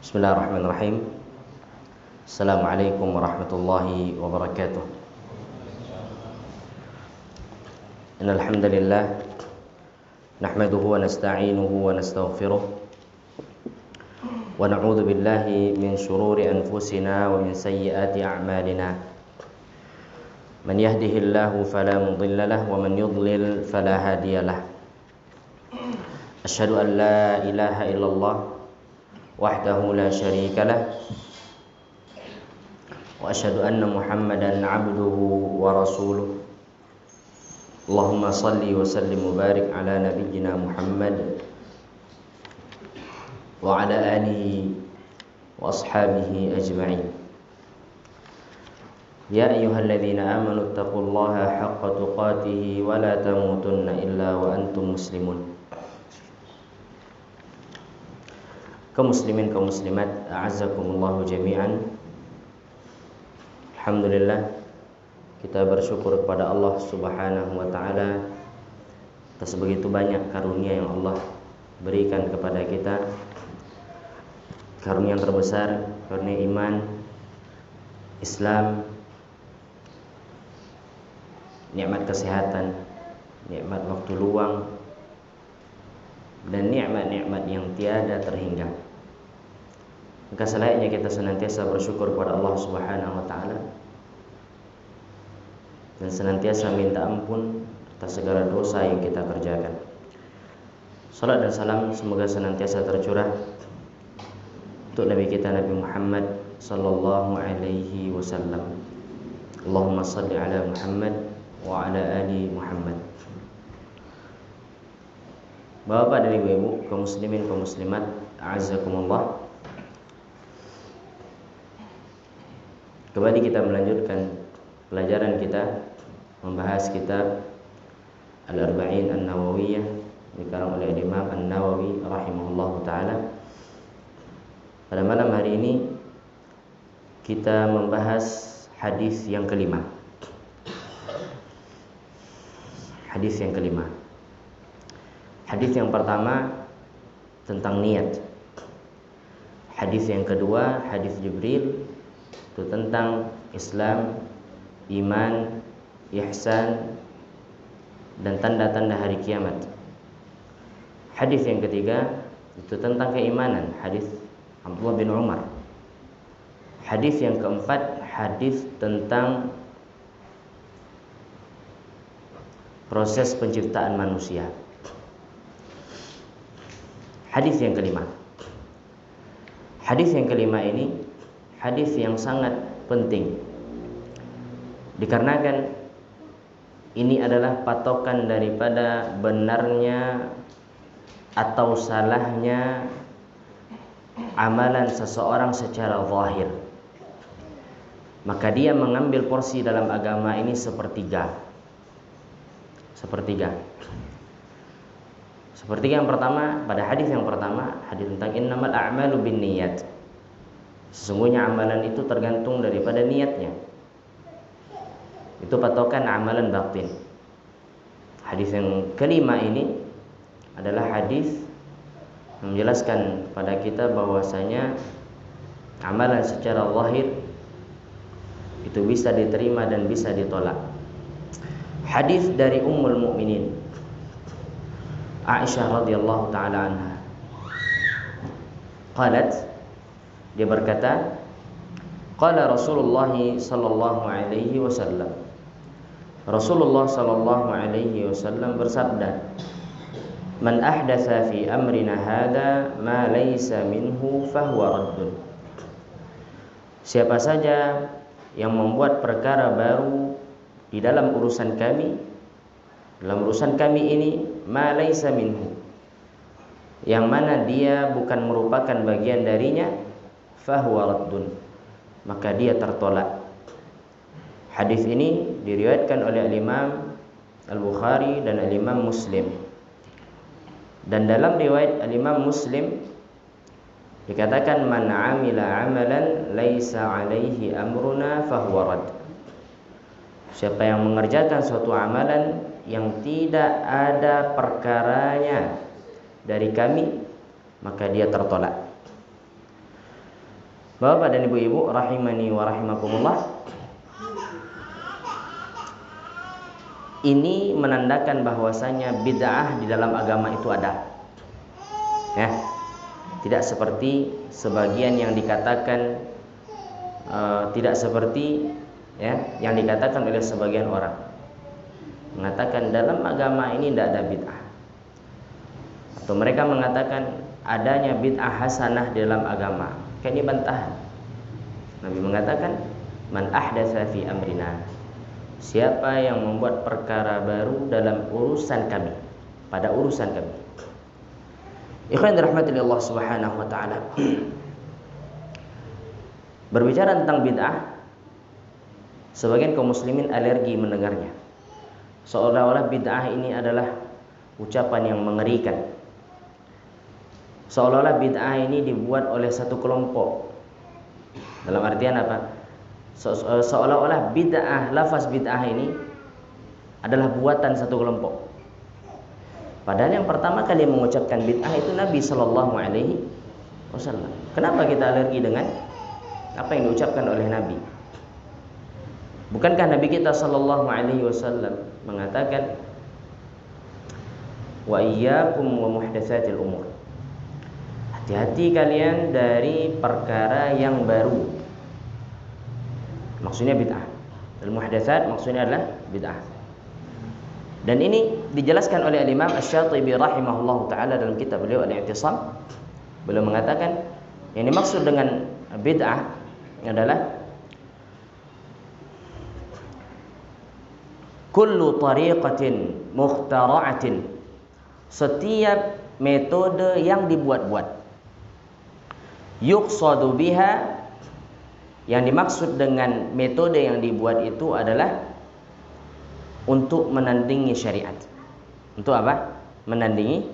Bismillahirrahmanirrahim. Assalamualaikum warahmatullahi wabarakatuh. Innal hamdalillah nahmaduhu wa nasta'inuhu wa nastaghfiruh wa na'udzu billahi min shururi anfusina wa min sayyiati a'malina. Man yahdihillahu fala mudilla lahu wa man yudlil fala hadiya lahu. Asyhadu an la ilaha illallah wahdahu la syarika lah wa asyhadu anna Muhammadan abduhu wa rasuluh. Allahumma salli wa sallim wa barik ala nabiyyina Muhammad wa ala alihi wa ashabihi ajma'in. Ya ayyuhalladzina amanu taqullaha haqqa tuqatih wa la tamutunna illa wa antum muslimun. Kaum muslimin, kaum muslimat, a'azzakumullahu jami'an. Alhamdulillah, kita bersyukur kepada Allah Subhanahu wa taala atas begitu banyak karunia yang Allah berikan kepada kita. Karunia yang terbesar, karunia iman, Islam, nikmat kesehatan, nikmat waktu luang, dan nikmat-nikmat yang tiada terhingga. Maka selayaknya kita senantiasa bersyukur kepada Allah Subhanahu wa taala dan senantiasa minta ampun atas segala dosa yang kita kerjakan. Salat dan salam semoga senantiasa tercurah untuk Nabi kita Nabi Muhammad sallallahu alaihi wasallam. Allahumma shalli ala Muhammad wa ala ali Muhammad. Bapak dan ibu-ibu, kaum muslimin, kaum muslimat, a'azzakumullah. Kembali kita melanjutkan pelajaran kita membahas kitab Al-Arba'in An-Nawawiyah dikarang oleh Imam An-Nawawi rahimahullahu taala. Pada malam hari ini kita membahas hadis yang kelima. Hadis yang kelima. Hadis yang pertama tentang niat. Hadis yang kedua, hadis Jibril, itu tentang Islam, iman, ihsan, dan tanda-tanda hari kiamat. Hadis yang ketiga itu tentang keimanan, hadis Abdullah bin Umar. Hadis yang keempat, hadis tentang proses penciptaan manusia. Hadis yang kelima. Hadis yang kelima ini hadis yang sangat penting, dikarenakan ini adalah patokan daripada benarnya atau salahnya amalan seseorang secara zahir. Maka dia mengambil porsi dalam agama ini sepertiga. Sepertiga yang pertama, pada hadis yang pertama, hadis tentang innamal a'malu binniyat. Sesungguhnya amalan itu tergantung daripada niatnya. Itu patokan amalan batin. Hadis yang kelima ini adalah hadis yang menjelaskan pada kita bahwasanya amalan secara zahir itu bisa diterima dan bisa ditolak. Hadis dari Ummul Mukminin Aisyah radhiyallahu taala anha. Qalat, dia berkata, qala Rasulullah sallallahu alaihi wasallam. Rasulullah sallallahu alaihi wasallam bersabda, "Man ahdatsa fi amrina hada ma laysa minhu fahuwa raddun." Siapa saja yang membuat perkara baru di dalam urusan kami, ini ma laysa minhu, yang mana dia bukan merupakan bagian darinya, fahuwa raddun, maka dia tertolak. Hadis ini diriwayatkan oleh Imam Al-Bukhari dan Imam Muslim. Dan dalam riwayat Imam Muslim dikatakan man amila amalan laisa alaihi amruna fahuwa radd. Siapa yang mengerjakan suatu amalan yang tidak ada perkaranya dari kami, maka dia tertolak. Bapak dan ibu-ibu rahimani wa rahimakumullah, ini menandakan bahwasanya bid'ah di dalam agama itu ada. Ya. Tidak seperti sebagian yang dikatakan tidak seperti ya yang dikatakan oleh sebagian orang. Mengatakan dalam agama ini tidak ada bid'ah. Atau mereka mengatakan adanya bid'ah hasanah di dalam agama. Kayak ini bantahan. Nabi mengatakan, "Man ahdatsa fi amrina." Siapa yang membuat perkara baru dalam urusan kami, pada urusan kami. Ikhwan dirahmati Allah Subhanahu wa taala. Berbicara tentang bid'ah, sebagian kaum muslimin alergi mendengarnya. Seolah-olah bid'ah ini adalah ucapan yang mengerikan. Seolah-olah bid'ah ini dibuat oleh satu kelompok. Dalam artian apa? Seolah-olah bid'ah, lafaz bid'ah ini adalah buatan satu kelompok. Padahal yang pertama kali mengucapkan bid'ah itu Nabi Shallallahu Alaihi Wasallam. Kenapa kita alergi dengan apa yang diucapkan oleh Nabi? Bukankah Nabi kita Shallallahu Alaihi Wasallam mengatakan, "Wa iyyakum wa muhdatsatil umur." Hati-hati kalian dari perkara yang baru. Maksudnya bid'ah. Al-muhdatsat maksudnya adalah bid'ah. Dan ini dijelaskan oleh Imam Asy-Syatibi rahimahullahu taala dalam kitab beliau Al-I'tisam. Beliau mengatakan yang dimaksud dengan bid'ah adalah kullu tariqatin mukhtara'atin, setiap metode yang dibuat-buat, yuqsadu biha, yang dimaksud dengan metode yang dibuat itu adalah untuk menandingi syariat. Untuk apa? Menandingi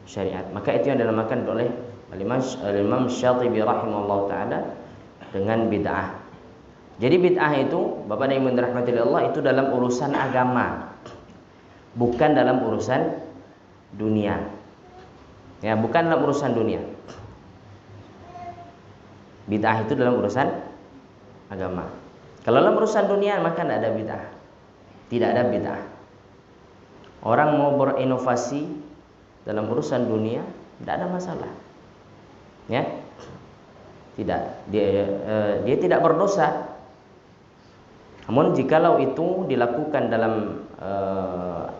syariat. Maka itu yang dinamakan oleh Imam Syatibi rahimahullah ta'ala dengan bid'ah. Jadi bid'ah itu, Bapak dan Ibu dirahmati Allah, itu dalam urusan agama, bukan dalam urusan dunia. Ya, bukan dalam urusan dunia. Bid'ah itu dalam urusan agama. Kalau dalam urusan dunia maka tidak ada bid'ah. Tidak ada bid'ah. Orang mau berinovasi dalam urusan dunia tidak ada masalah. Ya. Tidak, dia tidak berdosa. Namun jikalau itu dilakukan dalam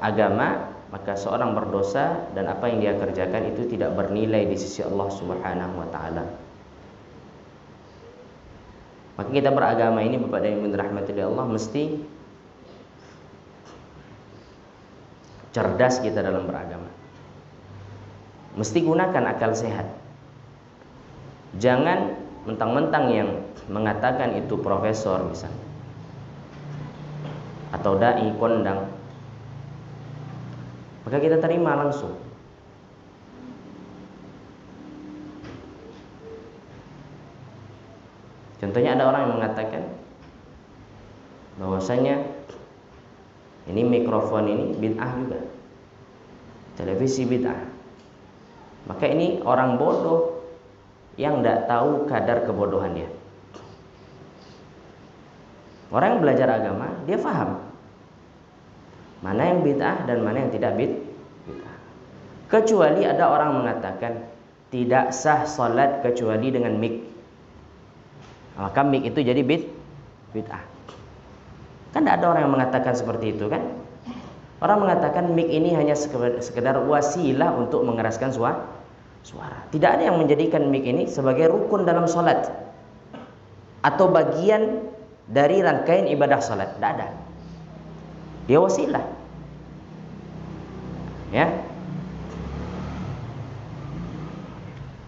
agama, maka seorang berdosa dan apa yang dia kerjakan itu tidak bernilai di sisi Allah Subhanahu wa taala. Maka kita beragama ini, Bapak dan Ibu dirahmati Allah, mesti cerdas kita dalam beragama. Mesti gunakan akal sehat. Jangan mentang-mentang yang mengatakan itu profesor misalnya, atau dai kondang, maka kita terima langsung. Contohnya ada orang yang mengatakan bahwasanya ini mikrofon ini bid'ah juga, televisi bid'ah. Maka ini orang bodoh yang tidak tahu kadar kebodohan dia. Orang yang belajar agama dia paham mana yang bid'ah dan mana yang tidak bid'ah. Kecuali ada orang mengatakan tidak sah salat kecuali dengan mik. Maka mik itu jadi bid'ah. Kan tidak ada orang yang mengatakan seperti itu kan? Orang mengatakan mik ini hanya sekedar wasilah untuk mengeraskan suara. Tidak ada yang menjadikan mik ini sebagai rukun dalam salat atau bagian dari rangkaian ibadah salat. Tidak ada. Dia wasilah. Ya.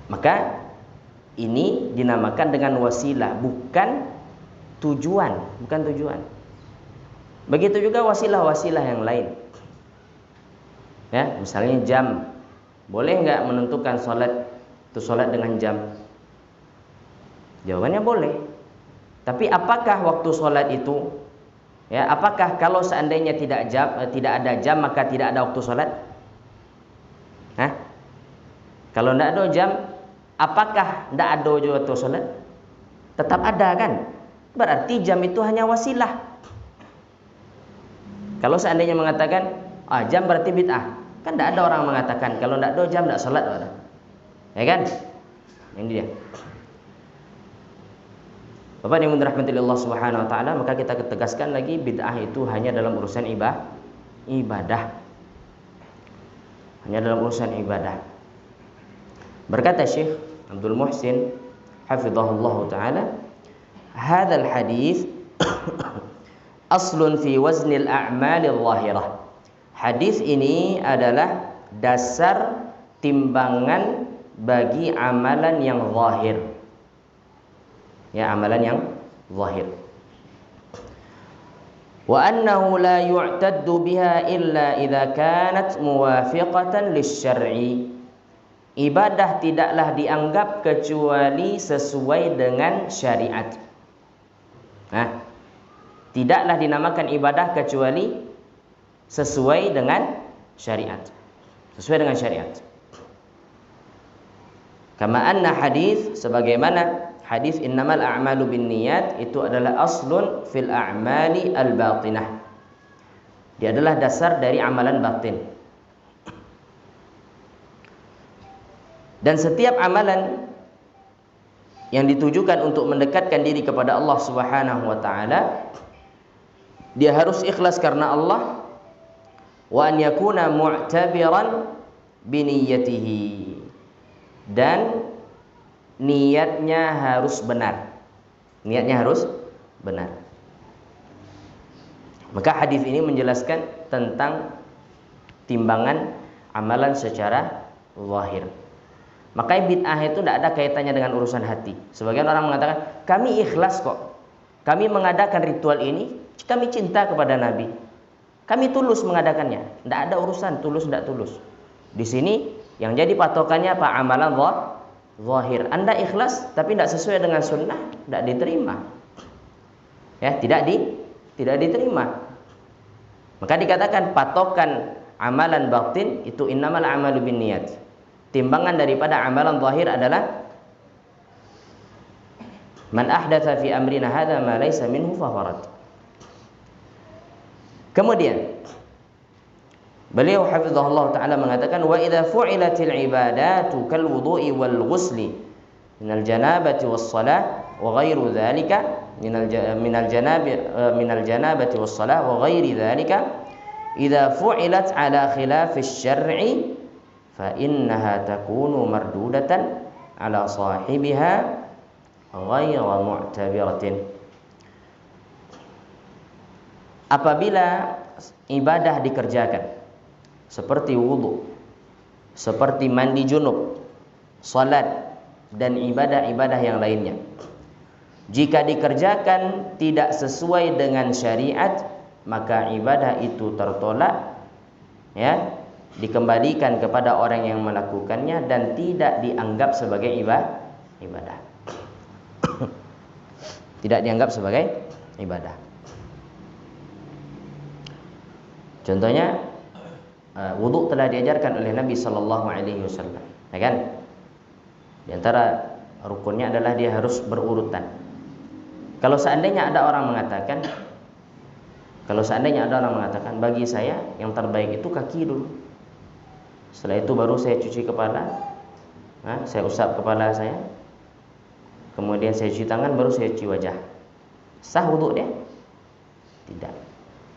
Maka ini dinamakan dengan wasilah, bukan tujuan. Begitu juga wasilah-wasilah yang lain. Ya, misalnya jam. Boleh nggak menentukan sholat itu sholat dengan jam? Jawabannya boleh. Tapi apakah waktu sholat itu? Ya, apakah kalau seandainya tidak ada jam maka tidak ada waktu sholat? Kalau tidak ada jam, apakah tidak ada juga waktu sholat? Tetap ada kan? Berarti jam itu hanya wasilah. Kalau seandainya mengatakan jam berarti bid'ah, kan tidak ada orang mengatakan kalau tidak ada jam tidak sholat, ya kan? Ini dia. Bapak yang dirahmati Allah Subhanahu Wa Taala, maka kita tegaskan lagi bid'ah itu hanya dalam urusan ibadah, hanya dalam urusan ibadah. Berkata Syekh Abdul Muhsin hafizahullah taala, hadzal hadis aslun fi waznil a'malil zahirah. Hadis ini adalah dasar timbangan bagi amalan yang zahir. Ya, amalan yang zahir. Wa annahu la yu'taddu biha illa idza kanat muwafiqatan lisyar'i. Ibadah tidaklah dianggap kecuali sesuai dengan syariat. Nah, tidaklah dinamakan ibadah kecuali sesuai dengan syariat. Sesuai dengan syariat. Kama anna hadis, sebagaimana hadis innamal a'malu binniyat itu adalah aslun fil a'mali al-batinah. Dia adalah dasar dari amalan batin. Dan setiap amalan yang ditujukan untuk mendekatkan diri kepada Allah Subhanahu wa taala, dia harus ikhlas karena Allah, wa an yakuna mu'tabiran biniyatihi, dan niatnya harus benar. Niatnya harus benar. Maka hadis ini menjelaskan tentang timbangan amalan secara zahir. Maka bid'ah itu tidak ada kaitannya dengan urusan hati. Sebagian orang mengatakan, kami ikhlas kok, kami mengadakan ritual ini, kami cinta kepada Nabi, kami tulus mengadakannya. Tidak ada urusan tulus tidak tulus. Di sini yang jadi patokannya apa? Amalan zahir. Anda ikhlas tapi tidak sesuai dengan sunnah, tidak diterima. Ya, tidak diterima. Maka dikatakan patokan amalan batin itu innamal a'malu binniyat. Timbangan daripada amalan zahir adalah man ahdatsa fi amrina hadza ma laysa minhu fa farad. Kemudian beliau hafizahullah taala mengatakan, wa idza fu'ilatil ibadatu kal wudu'i wal ghusli minal janabati was shalah wa ghairu dzalika minal janabati was shalah wa ghairi dzalika idza fu'ilat ala khilafis syar'i fa innaha takunu mardudatan ala sahibiha ghayra mu'tabiratin. Apabila ibadah dikerjakan seperti wudu, seperti mandi junub, salat dan ibadah-ibadah yang lainnya, jika dikerjakan tidak sesuai dengan syariat, maka ibadah itu tertolak, ya, dikembalikan kepada orang yang melakukannya dan tidak dianggap sebagai ibadah. Tidak dianggap sebagai ibadah. Contohnya wudu telah diajarkan oleh Nabi sallallahu alaihi wasallam, ya kan? Di antara rukunnya adalah dia harus berurutan. Kalau seandainya ada orang mengatakan bagi saya yang terbaik itu kaki dulu. Setelah itu baru saya cuci kepala, saya usap kepala saya, kemudian saya cuci tangan, baru saya cuci wajah. Sah wudu dia? Tidak.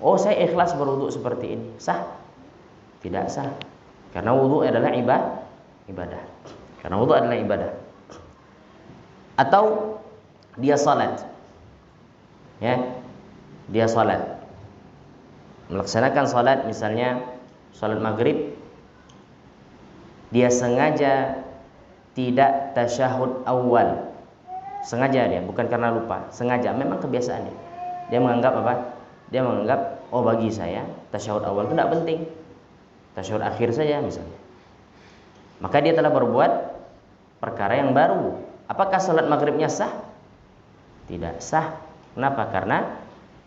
Oh, saya ikhlas berwudu seperti ini. Sah? Tidak sah. Karena wudu adalah ibadah. Karena wudu adalah ibadah. Atau dia salat, ya, dia salat, melaksanakan salat, misalnya salat maghrib, dia sengaja tidak tasyahud awal. Sengaja dia, bukan karena lupa, sengaja, memang kebiasaannya. Dia menganggap apa? Dia menganggap, oh bagi saya tasyahud awal itu tidak penting, tasyahud akhir saja misalnya. Maka dia telah berbuat perkara yang baru. Apakah salat maghribnya sah? Tidak sah. Kenapa? Karena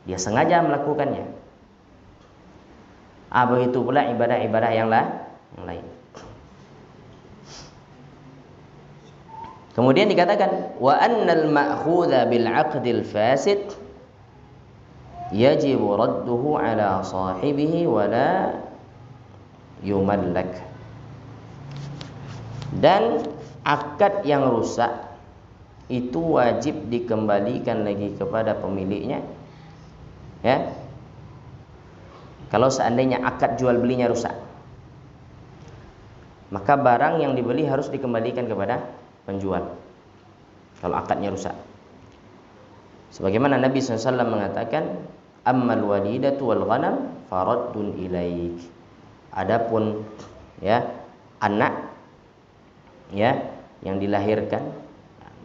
dia sengaja melakukannya. Begitu pula ibadah-ibadah yang lain. Kemudian dikatakan wa annal ma'khudha bil 'aqdil fasid yajibu radduhu ala sahibihi wa la yumallak. Dan akad yang rusak itu wajib dikembalikan lagi kepada pemiliknya, ya. Kalau seandainya akad jual belinya rusak, maka barang yang dibeli harus dikembalikan kepada penjual kalau akadnya rusak. Sebagaimana Nabi SAW mengatakan, ammal walidatu wal ghanam faraddun ilaik. Adapun ya anak ya yang dilahirkan,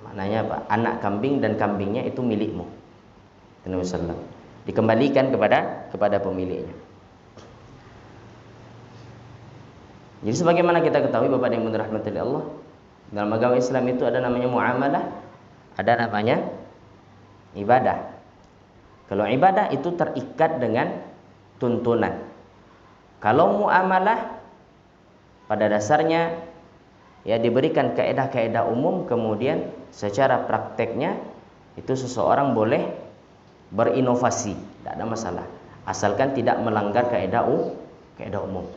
maknanya apa? Anak kambing dan kambingnya itu milikmu. Nabi SAW dikembalikan kepada pemiliknya. Jadi sebagaimana kita ketahui Bapak yang dirahmati Allah, dalam agama Islam itu ada namanya muamalah, ada namanya ibadah. Kalau ibadah itu terikat dengan tuntunan. Kalau muamalah pada dasarnya ya diberikan kaedah-kaedah umum, kemudian secara prakteknya itu seseorang boleh berinovasi, tidak ada masalah, asalkan tidak melanggar kaedah umum.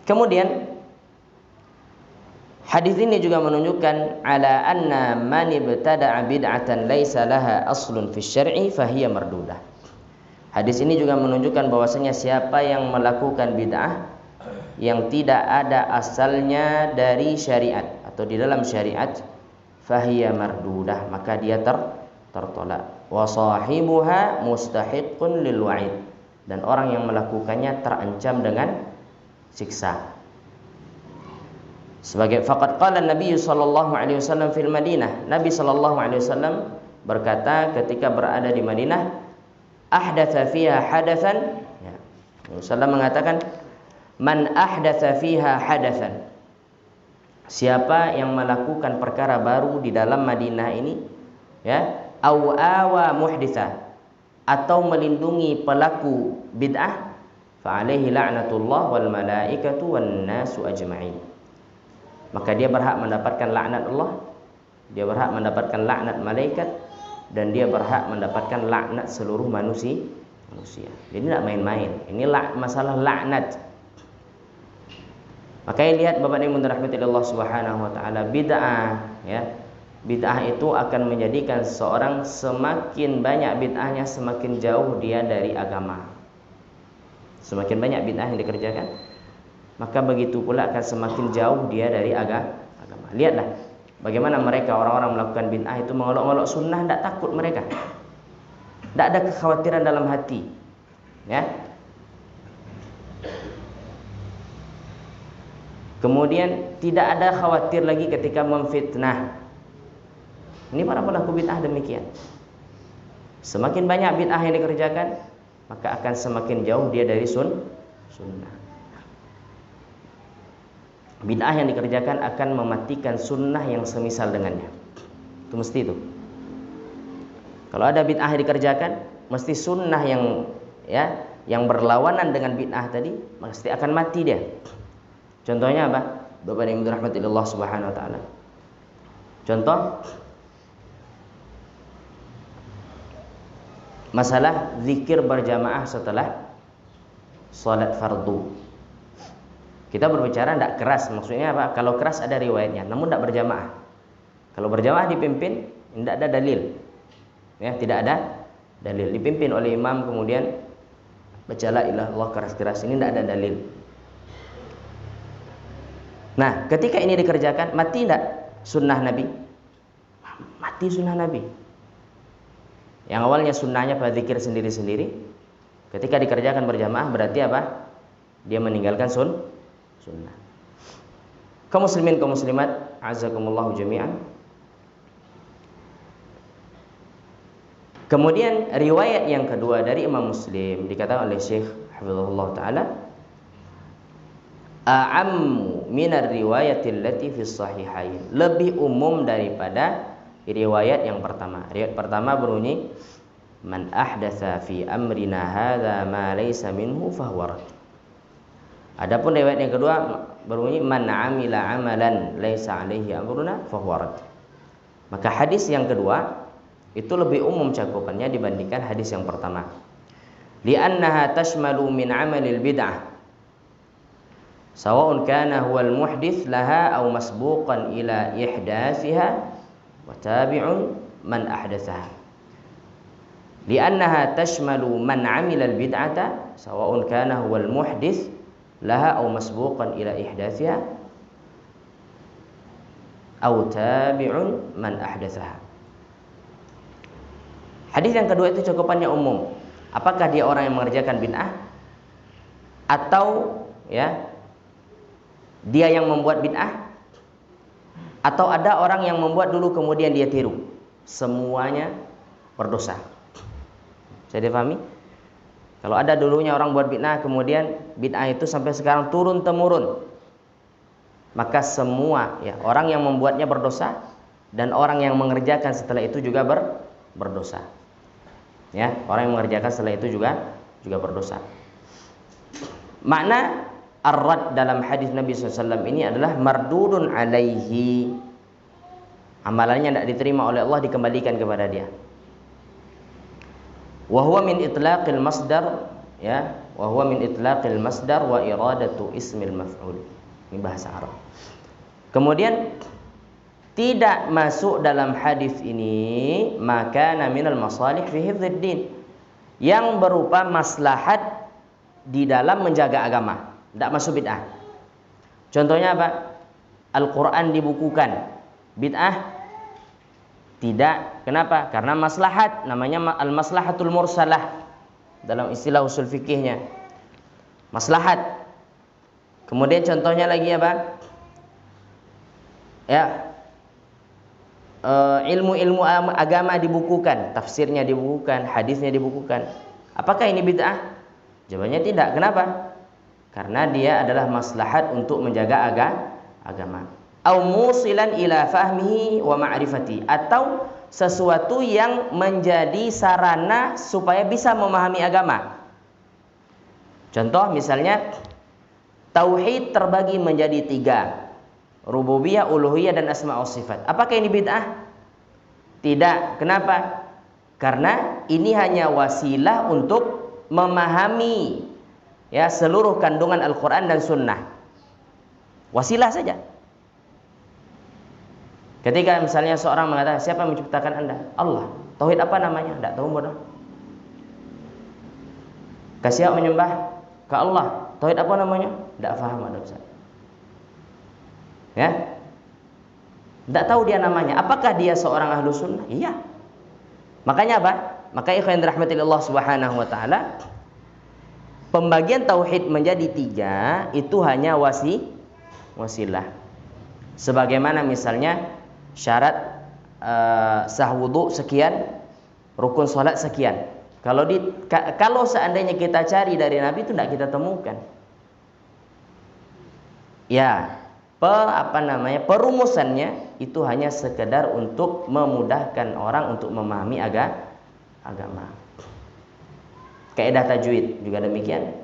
Kemudian hadis ini juga menunjukkan ala anna man ibtada'a bid'atan laisa laha aslun fi syar'i fahiya mardudah. Hadis ini juga menunjukkan bahwasanya siapa yang melakukan bid'ah yang tidak ada asalnya dari syariat atau di dalam syariat, fahiya mardudah, maka dia tertolak. Wa sahibuha mustahiqqun lil wa'id, dan orang yang melakukannya terancam dengan siksa. Sebagai faqad qala Nabi sallallahu alaihi wasallam fil Madinah, Nabi sallallahu alaihi wasallam berkata ketika berada di Madinah, ahdatsa fiha hadatsan, ya. Nabi sallallahu mengatakan, man ahdatsa fiha hadatsan, siapa yang melakukan perkara baru di dalam Madinah ini, ya, au awa muhditsa, atau melindungi pelaku bid'ah, fa alaihi la'natullah wal malaikatu wan nasu ajma'in, maka dia berhak mendapatkan laknat Allah, dia berhak mendapatkan laknat malaikat, dan dia berhak mendapatkan laknat seluruh manusia. Jadi tidak main-main. Ini masalah laknat. Makanya lihat Bapak yang dirahmati Allah Subhanahu wa taala, bid'ah ya. Bid'ah itu akan menjadikan seseorang semakin banyak bid'ahnya, semakin jauh dia dari agama. Semakin banyak bid'ah yang dikerjakan, maka begitu pula akan semakin jauh dia dari agama. Lihatlah bagaimana mereka orang-orang melakukan bid'ah itu mengolok-olok sunnah, tidak takut mereka, tidak ada kekhawatiran dalam hati, ya. Kemudian tidak ada khawatir lagi ketika memfitnah. Ini para pelaku bid'ah demikian. Semakin banyak bid'ah yang dikerjakan, maka akan semakin jauh dia dari sunnah. Bid'ah yang dikerjakan akan mematikan sunnah yang semisal dengannya. Itu mesti itu. Kalau ada bid'ah yang dikerjakan, mesti sunnah yang berlawanan dengan bid'ah tadi, mesti akan mati dia. Contohnya apa? Bapak yang dirahmati Allah Subhanahu wa taala. Contoh masalah zikir berjamaah setelah salat fardu. Kita berbicara tidak keras, maksudnya apa? Kalau keras ada riwayatnya, namun tidak berjamaah. Kalau berjamaah dipimpin, tidak ada dalil. Ya, tidak ada dalil. Dipimpin oleh imam kemudian baca la ilaha illallah keras-keras, ini tidak ada dalil. Nah, ketika ini dikerjakan, mati tidak sunnah Nabi? Mati sunnah Nabi. Yang awalnya sunnahnya pada zikir sendiri-sendiri, ketika dikerjakan berjamaah berarti apa? Dia meninggalkan sunnah. Kaum muslimin, kaum muslimat, azakumullahu jami'an. Kemudian riwayat yang kedua dari Imam Muslim dikatakan oleh Syekh hafizahullah taala, a'ammu minar riwayatil lati fi sahihain, lebih umum daripada riwayat yang pertama. Riwayat pertama berbunyi, man ahdatsa fi amrina hadza ma laysa minhu fahuwa rad. Adapun riwayat yang kedua berbunyi man amila amalan laisa alaihi amruna fahuwa rad. Maka hadis yang kedua itu lebih umum cakupannya dibandingkan hadis yang pertama. Li'annaha tashmalu min amalil bid'ah sawa'un kana huwal muhdits laha aw masbuqan ila ihdatsiha wa tabi'un man ahdatsaha. Li'annaha tashmalu man 'amila al-bid'ata sawa'un kana huwal muhdits laha aw masbuqan ila ihdatsiha aw tabi'un man ahdatsaha. Hadis yang kedua itu cakupannya umum. Apakah dia orang yang mengerjakan bid'ah atau ya dia yang membuat bid'ah, atau ada orang yang membuat dulu kemudian dia tiru. Semuanya berdosa. Saya difahami? Kalau ada dulunya orang buat bid'ah kemudian bid'ah itu sampai sekarang turun temurun, maka semua ya orang yang membuatnya berdosa dan orang yang mengerjakan setelah itu juga berdosa. Ya, orang yang mengerjakan setelah itu juga berdosa. Makna ar-rad dalam hadis Nabi SAW ini adalah mardudun alaihi. Amalannya tidak diterima oleh Allah, dikembalikan kepada dia. Wa huwa min itlaqil masdar, ya, wa huwa min itlaqil masdar wa iradatu ismil maf'ul. Ini bahasa Arab. Kemudian tidak masuk dalam hadis ini maka minal masalih fi hifdzid din, yang berupa maslahat di dalam menjaga agama, tidak masuk bid'ah. Contohnya apa? Al-Quran dibukukan, bid'ah tidak. Kenapa? Karena maslahat, namanya al-maslahatul mursalah dalam istilah usul fikihnya, maslahat. Kemudian contohnya lagi apa? Ya, ilmu-ilmu agama dibukukan, tafsirnya dibukukan, hadisnya dibukukan. Apakah ini bid'ah? Jawabannya tidak. Kenapa? Karena dia adalah maslahat untuk menjaga agama. Au musilan ila fahmihi wa ma'rifati, atau sesuatu yang menjadi sarana supaya bisa memahami agama. Contoh misalnya tauhid terbagi menjadi 3. Rububiyah, uluhiyah, dan asma wa sifat. Apakah ini bid'ah? Tidak. Kenapa? Karena ini hanya wasilah untuk memahami ya seluruh kandungan Al-Quran dan Sunnah. Wasilah saja. Ketika misalnya seorang mengatakan, siapa yang menciptakan Anda? Allah. Tauhid apa namanya? Tidak tahu bodoh. Siapa menyembah? Ke Allah. Tauhid apa namanya? Tidak faham ada Ustaz. Ya, tidak tahu dia namanya. Apakah dia seorang ahlu sunnah? Iya. Makanya apa? Maka ikhwan rahmatillah Allah subhanahu wa ta'ala, pembagian tauhid menjadi 3 itu hanya wasilah. Sebagaimana misalnya syarat sah wudu sekian, rukun salat sekian. Kalau seandainya kita cari dari Nabi itu tidak kita temukan. Ya, perumusannya itu hanya sekedar untuk memudahkan orang untuk memahami agama. Kaidah tajwid juga demikian.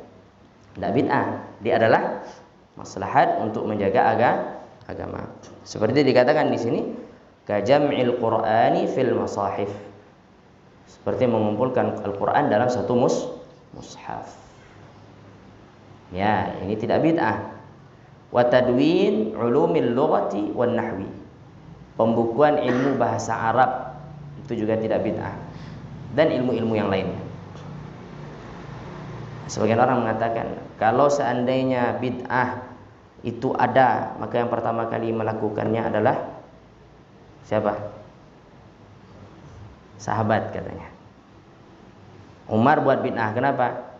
Tidak bid'ah, dia adalah maslahat untuk menjaga agama. Seperti dikatakan di sini, kajam'il Qur'ani fil masahif. Seperti mengumpulkan Al-Qur'an dalam satu mushaf. Ya, ini tidak bid'ah. Wa tadwin ulumil lughati wan nahwi. Pembukuan ilmu bahasa Arab itu juga tidak bid'ah, dan ilmu-ilmu yang lainnya. Sebagian orang mengatakan kalau seandainya bid'ah itu ada, maka yang pertama kali melakukannya adalah siapa? Sahabat katanya. Umar buat bid'ah, kenapa?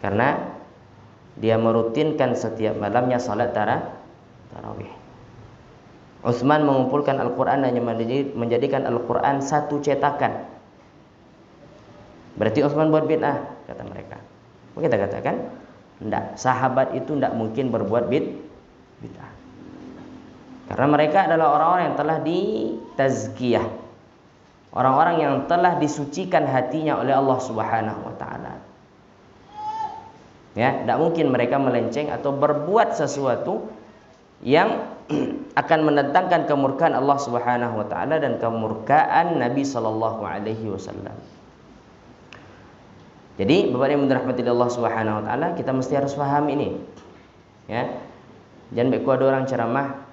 Karena dia merutinkan setiap malamnya salat tarawih. Utsman mengumpulkan Al-Quran hanya menjadikan Al-Quran satu cetakan. Berarti Utsman buat bid'ah, kata mereka. Kita katakan, tidak. Sahabat itu tidak mungkin berbuat bid'ah. Karena mereka adalah orang-orang yang telah ditazkiyah, orang-orang yang telah disucikan hatinya oleh Allah Subhanahu wa ta'ala. Ya, tidak mungkin mereka melenceng atau berbuat sesuatu yang akan mendatangkan kemurkaan Allah Subhanahu wa taala dan kemurkaan Nabi sallallahu alaihi wasallam. Jadi, Bapak yang dirahmati Allah Subhanahu wa taala, kita mesti harus paham ini. Ya. Jangan beku ada orang ceramah,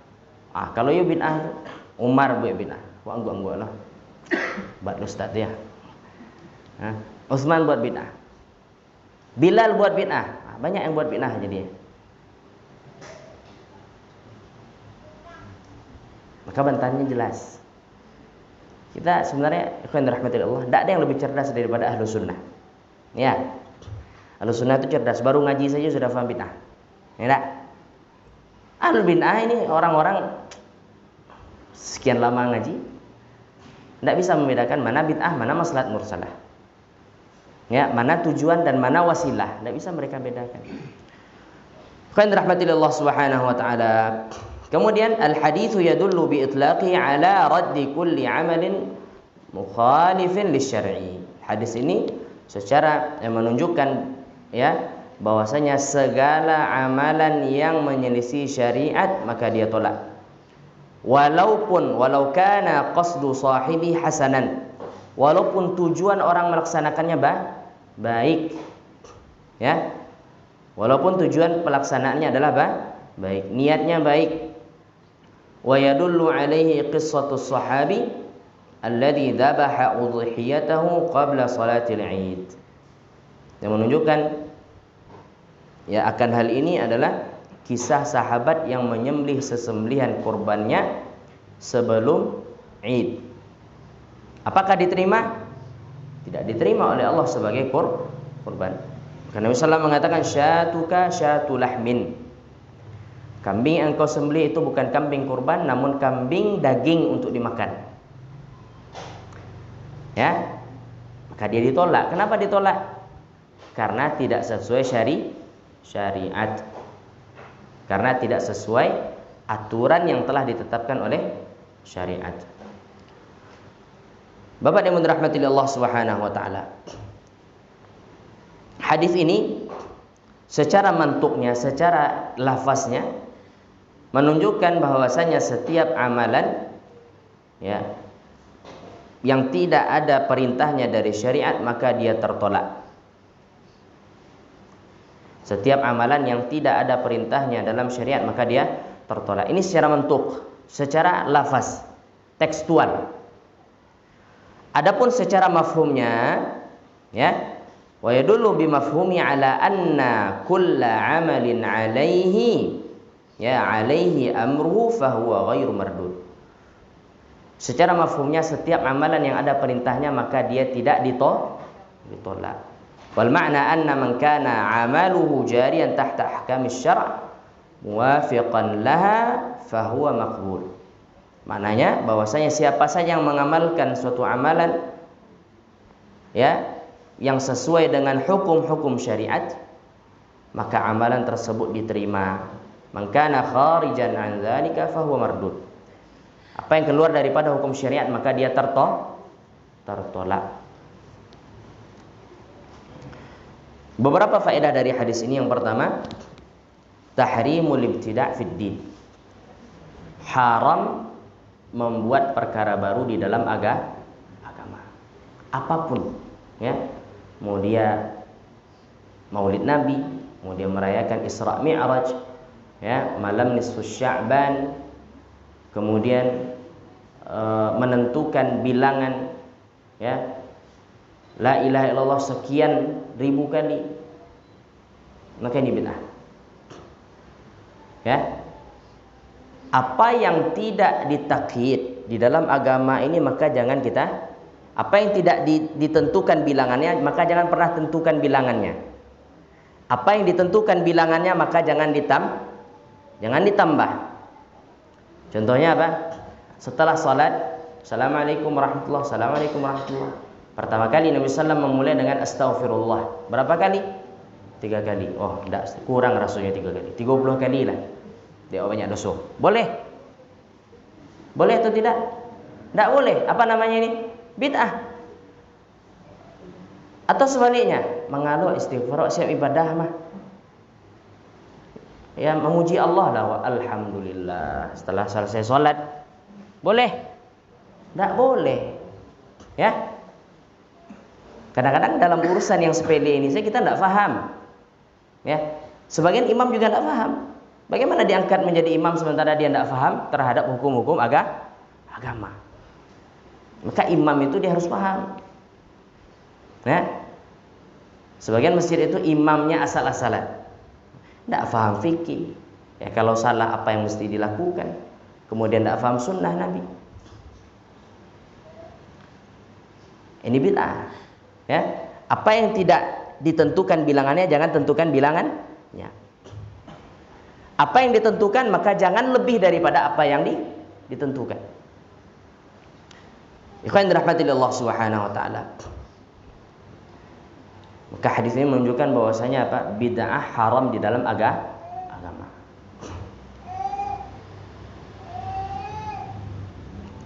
kalau you bid'ah, Umar buat bid'ah. Wah, anggu lah. Buat ustaz ya. Utsman buat bid'ah. Bilal buat bid'ah. Banyak yang buat bid'ah jadi. Maka bantahannya jelas. Kita sebenarnya ikhwan rahmatillah, tidak ada yang lebih cerdas daripada ahlu sunnah. Ya, ahlu sunnah itu cerdas. Baru ngaji saja sudah paham bid'ah. Ya tak? Ahlu bid'ah ini orang-orang sekian lama ngaji, tidak bisa membedakan mana bid'ah, mana maslahat mursalah. Ya, mana tujuan dan mana wasilah, tidak bisa mereka bedakan. Ikhwan rahmatillah subhanahu wa ta'ala. Kemudian al-haditsu yadullu bi itlaqi ala raddi kulli amalin mukhalifin lisyar'i. Hadis ini secara menunjukkan ya bahwasanya segala amalan yang menyelisih syariat maka dia tolak. Walau kana qasdu sahibi hasanan. Walaupun tujuan orang melaksanakannya baik. Ya. Walaupun tujuan pelaksanaannya adalah baik, niatnya baik. Wa yadullu alaihi qissatus sahabi alladhi dhabaha udhiyatahu qabla salatil Id. Yang menunjukkan ya akan hal ini adalah kisah sahabat yang menyembelih sesembelihan kurbannya sebelum Id. Apakah diterima? Tidak diterima oleh Allah sebagai kurban. Karena Nabi SAW mengatakan syatuka syatu lahmin. Kambing yang engkau sembelih itu bukan kambing kurban, namun kambing daging untuk dimakan. Ya, maka dia ditolak. Kenapa ditolak? Karena tidak sesuai syariat. Karena tidak sesuai aturan yang telah ditetapkan oleh syariat. Bapak yang dirahmati Allah Subhanahu wa taala. Hadis ini secara mantuknya, secara lafaznya menunjukkan bahwasanya setiap amalan ya yang tidak ada perintahnya dari syariat maka dia tertolak. Setiap amalan yang tidak ada perintahnya dalam syariat maka dia tertolak. Ini secara mantuk, secara lafaz, tekstual. Adapun secara mafhumnya ya, wa yadullu bi mafhumi ala anna kulla amalin alaihi ya alaihi amruhu fahuwa ghairu mardud. Secara mafhumnya setiap amalan yang ada perintahnya maka dia tidak ditolak. Wal ma'na anna man kana amaluhu jariyan tahta ahkamis syara' muwafiqan laha fahuwa maqbul. Maknanya bahwasanya siapa saja yang mengamalkan suatu amalan ya yang sesuai dengan hukum-hukum syariat maka amalan tersebut diterima. Man kana kharijan an dzalika fahuwa mardud. Apa yang keluar daripada hukum syariat maka dia tertolak. Beberapa faedah dari hadis ini. Yang pertama, tahrimul ibtida' fid din. Haram membuat perkara baru di dalam agama. Apapun, ya. Mau dia Maulid Nabi, mau dia merayakan Isra Mi'raj, ya, malam nisfus Sya'ban, kemudian menentukan bilangan, ya, la ilaha illallah sekian ribu kali, maka ini bid'ah. Ya. Apa yang tidak ditakyid di dalam agama ini maka jangan kita, apa yang tidak ditentukan bilangannya maka jangan pernah tentukan bilangannya. Apa yang ditentukan bilangannya maka jangan ditambah. Contohnya apa? Setelah salat, assalamualaikum warahmatullahi wabarakatuh, assalamualaikum warahmatullahi. Pertama kali Nabi SAW memulai dengan astaghfirullah. Berapa kali? 3 kali. Oh, tidak, kurang rasanya 3 kali. 30 kali lah. Dia banyak dosa. Boleh? Boleh atau tidak? Tidak boleh. Apa namanya ini? Bid'ah. Atau sebaliknya, mengalu istighfar siap ibadah mah. Ya, memuji Allah lah, wa alhamdulillah setelah selesai sholat. Boleh? Tidak boleh. Ya. Kadang-kadang dalam urusan yang sepele ini kita tidak paham. Ya. Sebagian imam juga tidak paham. Bagaimana diangkat menjadi imam sementara dia tidak paham terhadap hukum-hukum agama. Maka imam itu dia harus paham. Ya. Sebagian masjid itu imamnya asal-asalan, tidak paham fikih. Ya, kalau salah apa yang mesti dilakukan, kemudian tidak paham sunnah Nabi. Ini bid'ah. Ya, apa yang tidak ditentukan bilangannya jangan tentukan bilangannya. Apa yang ditentukan maka jangan lebih daripada apa yang ditentukan. Ikhwan dirahmati Allah Subhanahu wa taala. Maka hadis ini menunjukkan bahwasanya apa? Bid'ah haram di dalam agama.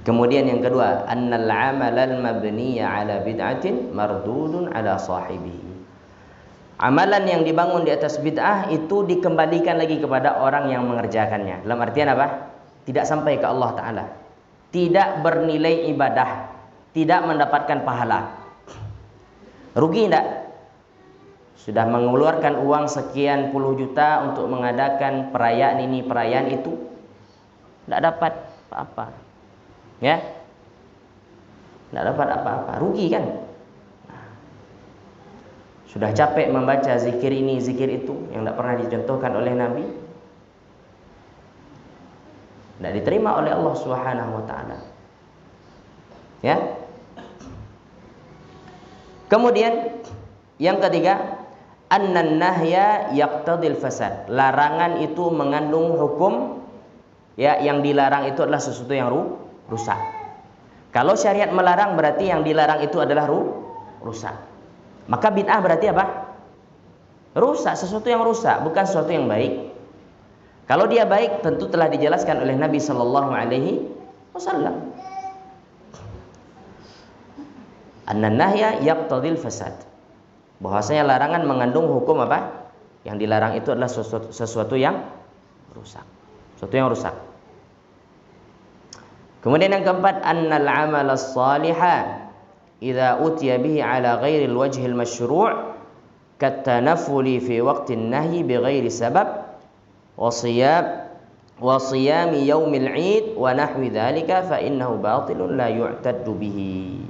Kemudian yang kedua, annal 'amalal mabniya 'ala bid'atin mardudun 'ala sahibihi. Amalan yang dibangun di atas bid'ah itu dikembalikan lagi kepada orang yang mengerjakannya. Dalam artian apa? Tidak sampai ke Allah Ta'ala, tidak bernilai ibadah, tidak mendapatkan pahala. Rugi tidak? Sudah mengeluarkan uang sekian puluh juta untuk mengadakan perayaan ini, perayaan itu, tidak dapat apa-apa. Ya, tidak dapat apa-apa, rugi kan? Sudah capek membaca zikir ini, zikir itu yang tidak pernah dicontohkan oleh Nabi, tidak diterima oleh Allah Subhanahu wa taala. Ya. Kemudian yang ketiga, annan nahya yaqtadil fasad. Larangan itu mengandung hukum, ya, yang dilarang itu adalah sesuatu yang rusak. Kalau syariat melarang berarti yang dilarang itu adalah rusak. Maka bid'ah berarti apa? Rusak, sesuatu yang rusak, bukan sesuatu yang baik. Kalau dia baik tentu telah dijelaskan oleh Nabi sallallahu alaihi wasallam. Annan nahya yaqtadil fasad. Bahwasanya larangan mengandung hukum apa? Yang dilarang itu adalah sesuatu yang rusak. Sesuatu yang rusak. Kemudian yang keempat, annal 'amala as-salihah idza utiya bihi 'ala ghairi al-wajhi al-masyru' katanafuli fi waqti an-nahyi bighairi sabab wa siyami yaumil 'id wa nahwi dzalika fa innahu batilun la yu'taddu bihi.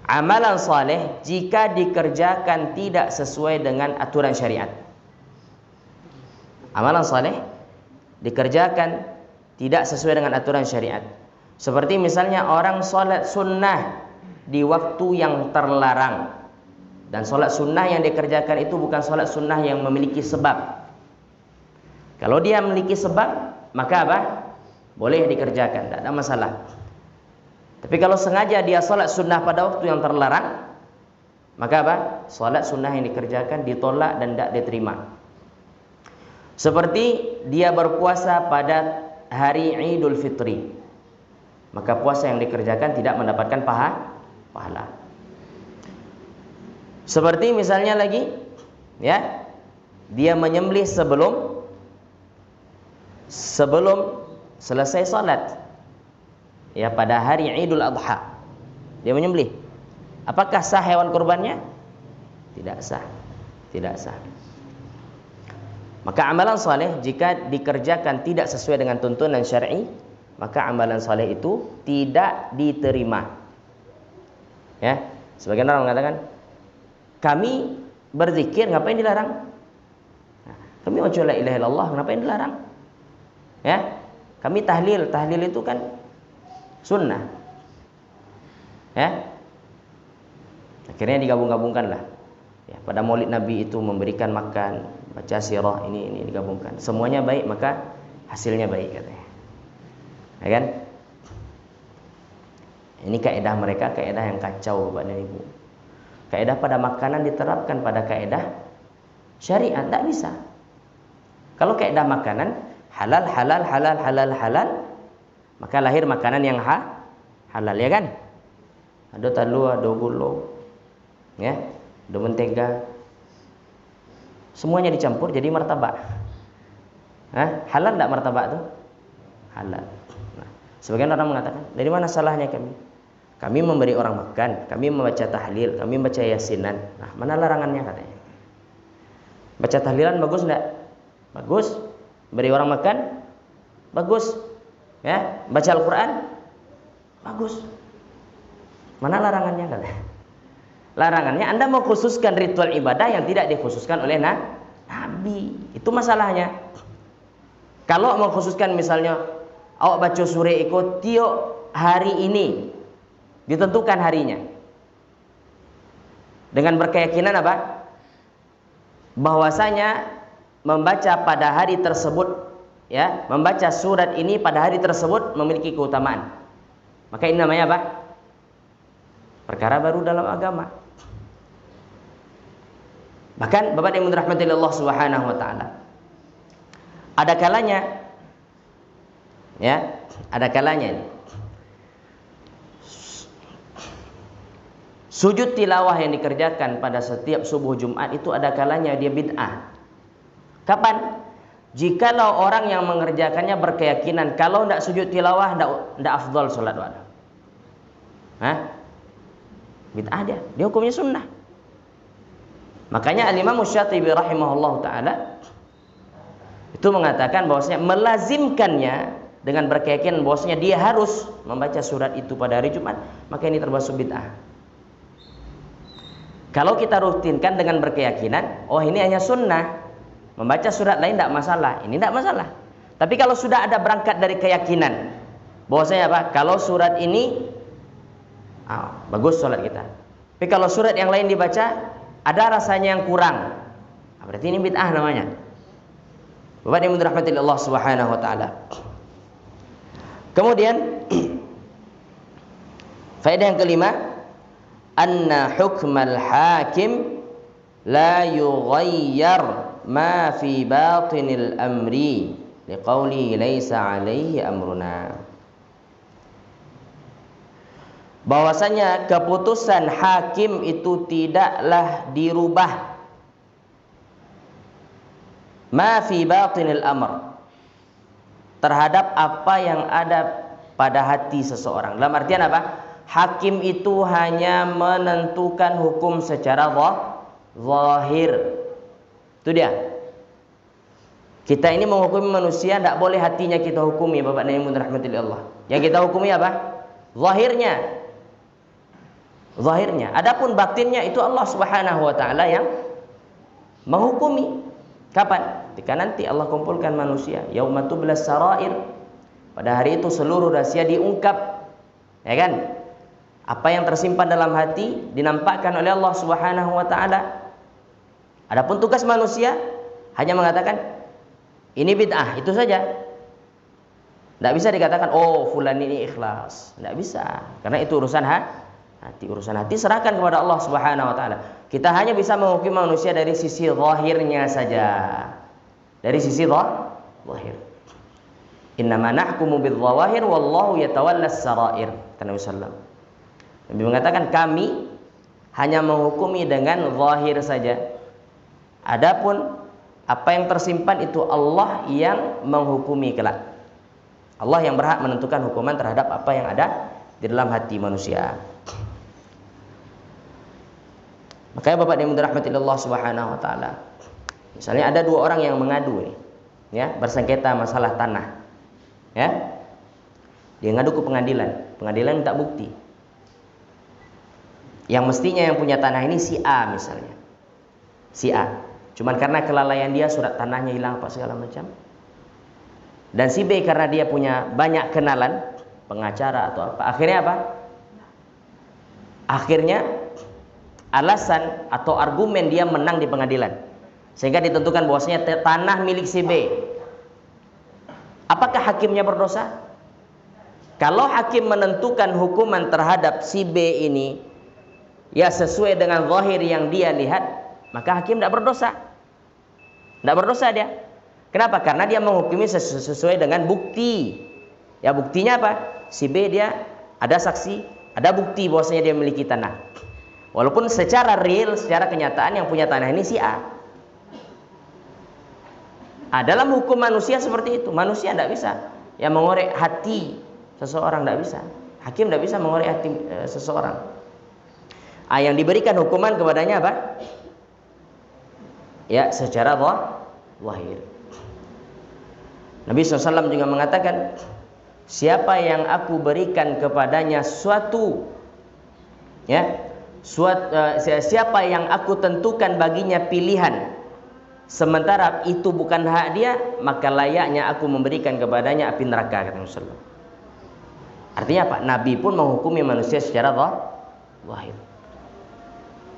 Amalan saleh jika dikerjakan tidak sesuai dengan aturan syariat. Amalan saleh dikerjakan tidak sesuai dengan aturan syariat. Seperti misalnya orang sholat sunnah di waktu yang terlarang. Dan sholat sunnah yang dikerjakan itu bukan sholat sunnah yang memiliki sebab. Kalau dia memiliki sebab, maka apa? Boleh dikerjakan, tidak ada masalah. Tapi kalau sengaja dia sholat sunnah pada waktu yang terlarang, maka apa? Sholat sunnah yang dikerjakan ditolak dan tidak diterima. Seperti dia berpuasa pada hari Idul Fitri, maka puasa yang dikerjakan tidak mendapatkan pahala. Seperti misalnya lagi, ya, dia menyembelih sebelum selesai salat, ya, pada hari Idul Adha, dia menyembelih. Apakah sah hewan kurbannya? Tidak sah, tidak sah. Maka amalan saleh jika dikerjakan tidak sesuai dengan tuntunan syar'i, maka amalan saleh itu tidak diterima. Ya, sebagian orang mengatakan, kami berzikir ngapain dilarang? Kami baca la ilaha illallah ngapain dilarang? Ya, kami tahlil itu kan sunnah. Ya, akhirnya digabung-gabungkan lah. Ya, pada Maulid Nabi itu memberikan makan, baca sirah, ini digabungkan. Semuanya baik maka hasilnya baik katanya. Ya kan? Ini kaidah mereka, kaidah yang kacau Bapak dan Ibu. Kaidah pada makanan diterapkan pada kaidah syariat, tidak bisa. Kalau kaidah makanan halal, maka lahir makanan yang halal, ya kan? Ada telur, ada gula, ya, ada mentega, semuanya dicampur jadi martabak. Halal enggak martabak itu? Halal. Nah, sebagian orang mengatakan, dari mana salahnya kami? Kami memberi orang makan, kami membaca tahlil, kami membaca yasinan. Nah, mana larangannya katanya? Baca tahlilan bagus enggak? Bagus. Beri orang makan? Bagus. Ya, baca Al-Qur'an? Bagus. Mana larangannya katanya? Larangannya Anda mau khususkan ritual ibadah yang tidak dikhususkan oleh Nabi. Itu masalahnya. Kalau mau khususkan misalnya awak baca surah ikut tiap hari ini, ditentukan harinya. Dengan berkeyakinan apa? Bahwasanya membaca pada hari tersebut, ya, membaca surat ini pada hari tersebut memiliki keutamaan. Maka ini namanya apa? Perkara baru dalam agama. Bahkan Bapak yang dirahmati Allah Subhanahu wa taala, ada kalanya, ya, ada kalanya ini, sujud tilawah yang dikerjakan pada setiap subuh Jumat itu ada kalanya dia bid'ah. Kapan? Jikalau orang yang mengerjakannya berkeyakinan kalau tidak sujud tilawah tidak afdal salat wada. Bid'ah dia hukumnya sunnah. Makanya Al-Imam Syatibi rahimahullah ta'ala itu mengatakan bahwasanya melazimkannya dengan berkeyakinan bahwasanya dia harus membaca surat itu pada hari Jumat, maka ini termasuk bid'ah. Kalau kita rutinkan dengan berkeyakinan, oh ini hanya sunnah, membaca surat lain tidak masalah, ini tidak masalah. Tapi kalau sudah ada berangkat dari keyakinan bahwasanya apa? Kalau surat ini bagus sholat kita, tapi kalau surat yang lain dibaca ada rasanya yang kurang, berarti ini bid'ah namanya. Bapak yang dirahmati Allah Subhanahu wa taala. Kemudian faedah yang kelima, anna hukmal hakim la yughayyar ma fi batinil amri liqauli laisa alaihi amruna. Bahwasanya keputusan hakim itu tidaklah dirubah ma fi batinil amr, terhadap apa yang ada pada hati seseorang. Dalam artian apa? Hakim itu hanya menentukan hukum secara zahir. Itu dia. Kita ini menghukumi manusia, tidak boleh hatinya kita hukumi, Bapak dan Ibu rahmatillah Allah. Yang kita hukumi apa? Zahirnya. Adapun batinnya itu Allah Subhanahu wa taala yang menghukumi. Kapan? Ketika nanti Allah kumpulkan manusia, yauma tublas sarair. Pada hari itu seluruh rahasia diungkap. Ya kan? Apa yang tersimpan dalam hati dinampakkan oleh Allah Subhanahu wa taala. Adapun tugas manusia hanya mengatakan ini bid'ah, itu saja. Tidak bisa dikatakan oh fulan ini ikhlas. Tidak bisa. Karena itu urusan hati. Urusan hati serahkan kepada Allah Subhanahu wa taala. Kita hanya bisa menghukumi manusia dari sisi zahirnya saja. Dari sisi zahir. Innama nahkumu bidzawahir wallahu yatawallas sarair. Nabi sallallahu. Nabi mengatakan kami hanya menghukumi dengan zahir saja. Adapun apa yang tersimpan itu Allah yang menghukumi kelak. Allah yang berhak menentukan hukuman terhadap apa yang ada di dalam hati manusia. Makanya Bapak yang dirahmati Allah Subhanahu wa taala. Misalnya ada dua orang yang mengadu nih, ya, bersengketa masalah tanah. Ya. Dia ngadu ke pengadilan. Pengadilan minta bukti. Yang mestinya yang punya tanah ini si A misalnya. Si A. Cuman karena kelalaian dia surat tanahnya hilang apa segala macam. Dan si B karena dia punya banyak kenalan, pengacara atau apa. Akhirnya apa? Akhirnya alasan atau argumen dia menang di pengadilan, sehingga ditentukan bahwasanya tanah milik si B. Apakah hakimnya berdosa? Kalau hakim menentukan hukuman terhadap si B ini ya sesuai dengan zahir yang dia lihat, maka hakim tidak berdosa. Tidak berdosa dia. Kenapa? Karena dia menghukumi sesuai dengan bukti. Ya buktinya apa? Si B dia ada saksi, ada bukti bahwasanya dia memiliki tanah. Walaupun secara real, secara kenyataan yang punya tanah ini si A. Dalam hukum manusia seperti itu. Manusia tidak bisa yang mengorek hati seseorang, tidak bisa. Hakim tidak bisa mengorek hati seseorang. Yang diberikan hukuman kepadanya apa? Ya, secara zahir. Nabi SAW juga mengatakan, siapa yang aku berikan kepadanya suatu, ya, siapa yang aku tentukan baginya pilihan, sementara itu bukan hak dia, maka layaknya aku memberikan kepadanya api neraka, kata Rasulullah. Artinya apa? Nabi pun menghukumi manusia secara zahir.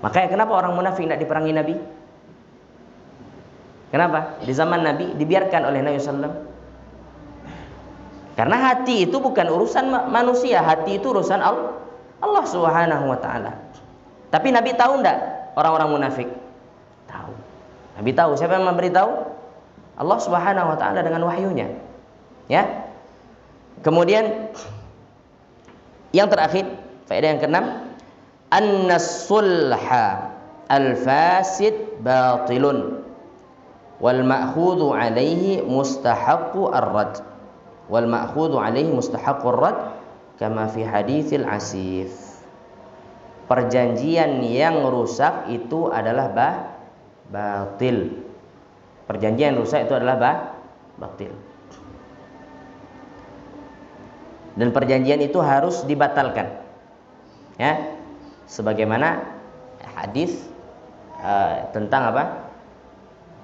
Makanya kenapa orang munafik tidak diperangi Nabi? Kenapa? Di zaman Nabi dibiarkan oleh Nabi SAW. Karena hati itu bukan urusan manusia, hati itu urusan Allah Subhanahu wa taala. Tapi Nabi tahu enggak orang-orang munafik? Tahu. Nabi tahu. Siapa yang memberitahu? Allah Subhanahu wa taala dengan wahyunya. Ya. Kemudian yang terakhir, faedah yang keenam, an-sulha al-fasid batilun wal ma'khudhu 'alaihi mustahaqqu ar-rad. Wal ma'khudhu 'alaihi mustahaqqu ar-rad kama fi haditsil asif. Perjanjian yang rusak itu adalah batil. Perjanjian yang rusak itu adalah batil. Dan perjanjian itu harus dibatalkan. Ya. Sebagaimana hadis tentang apa?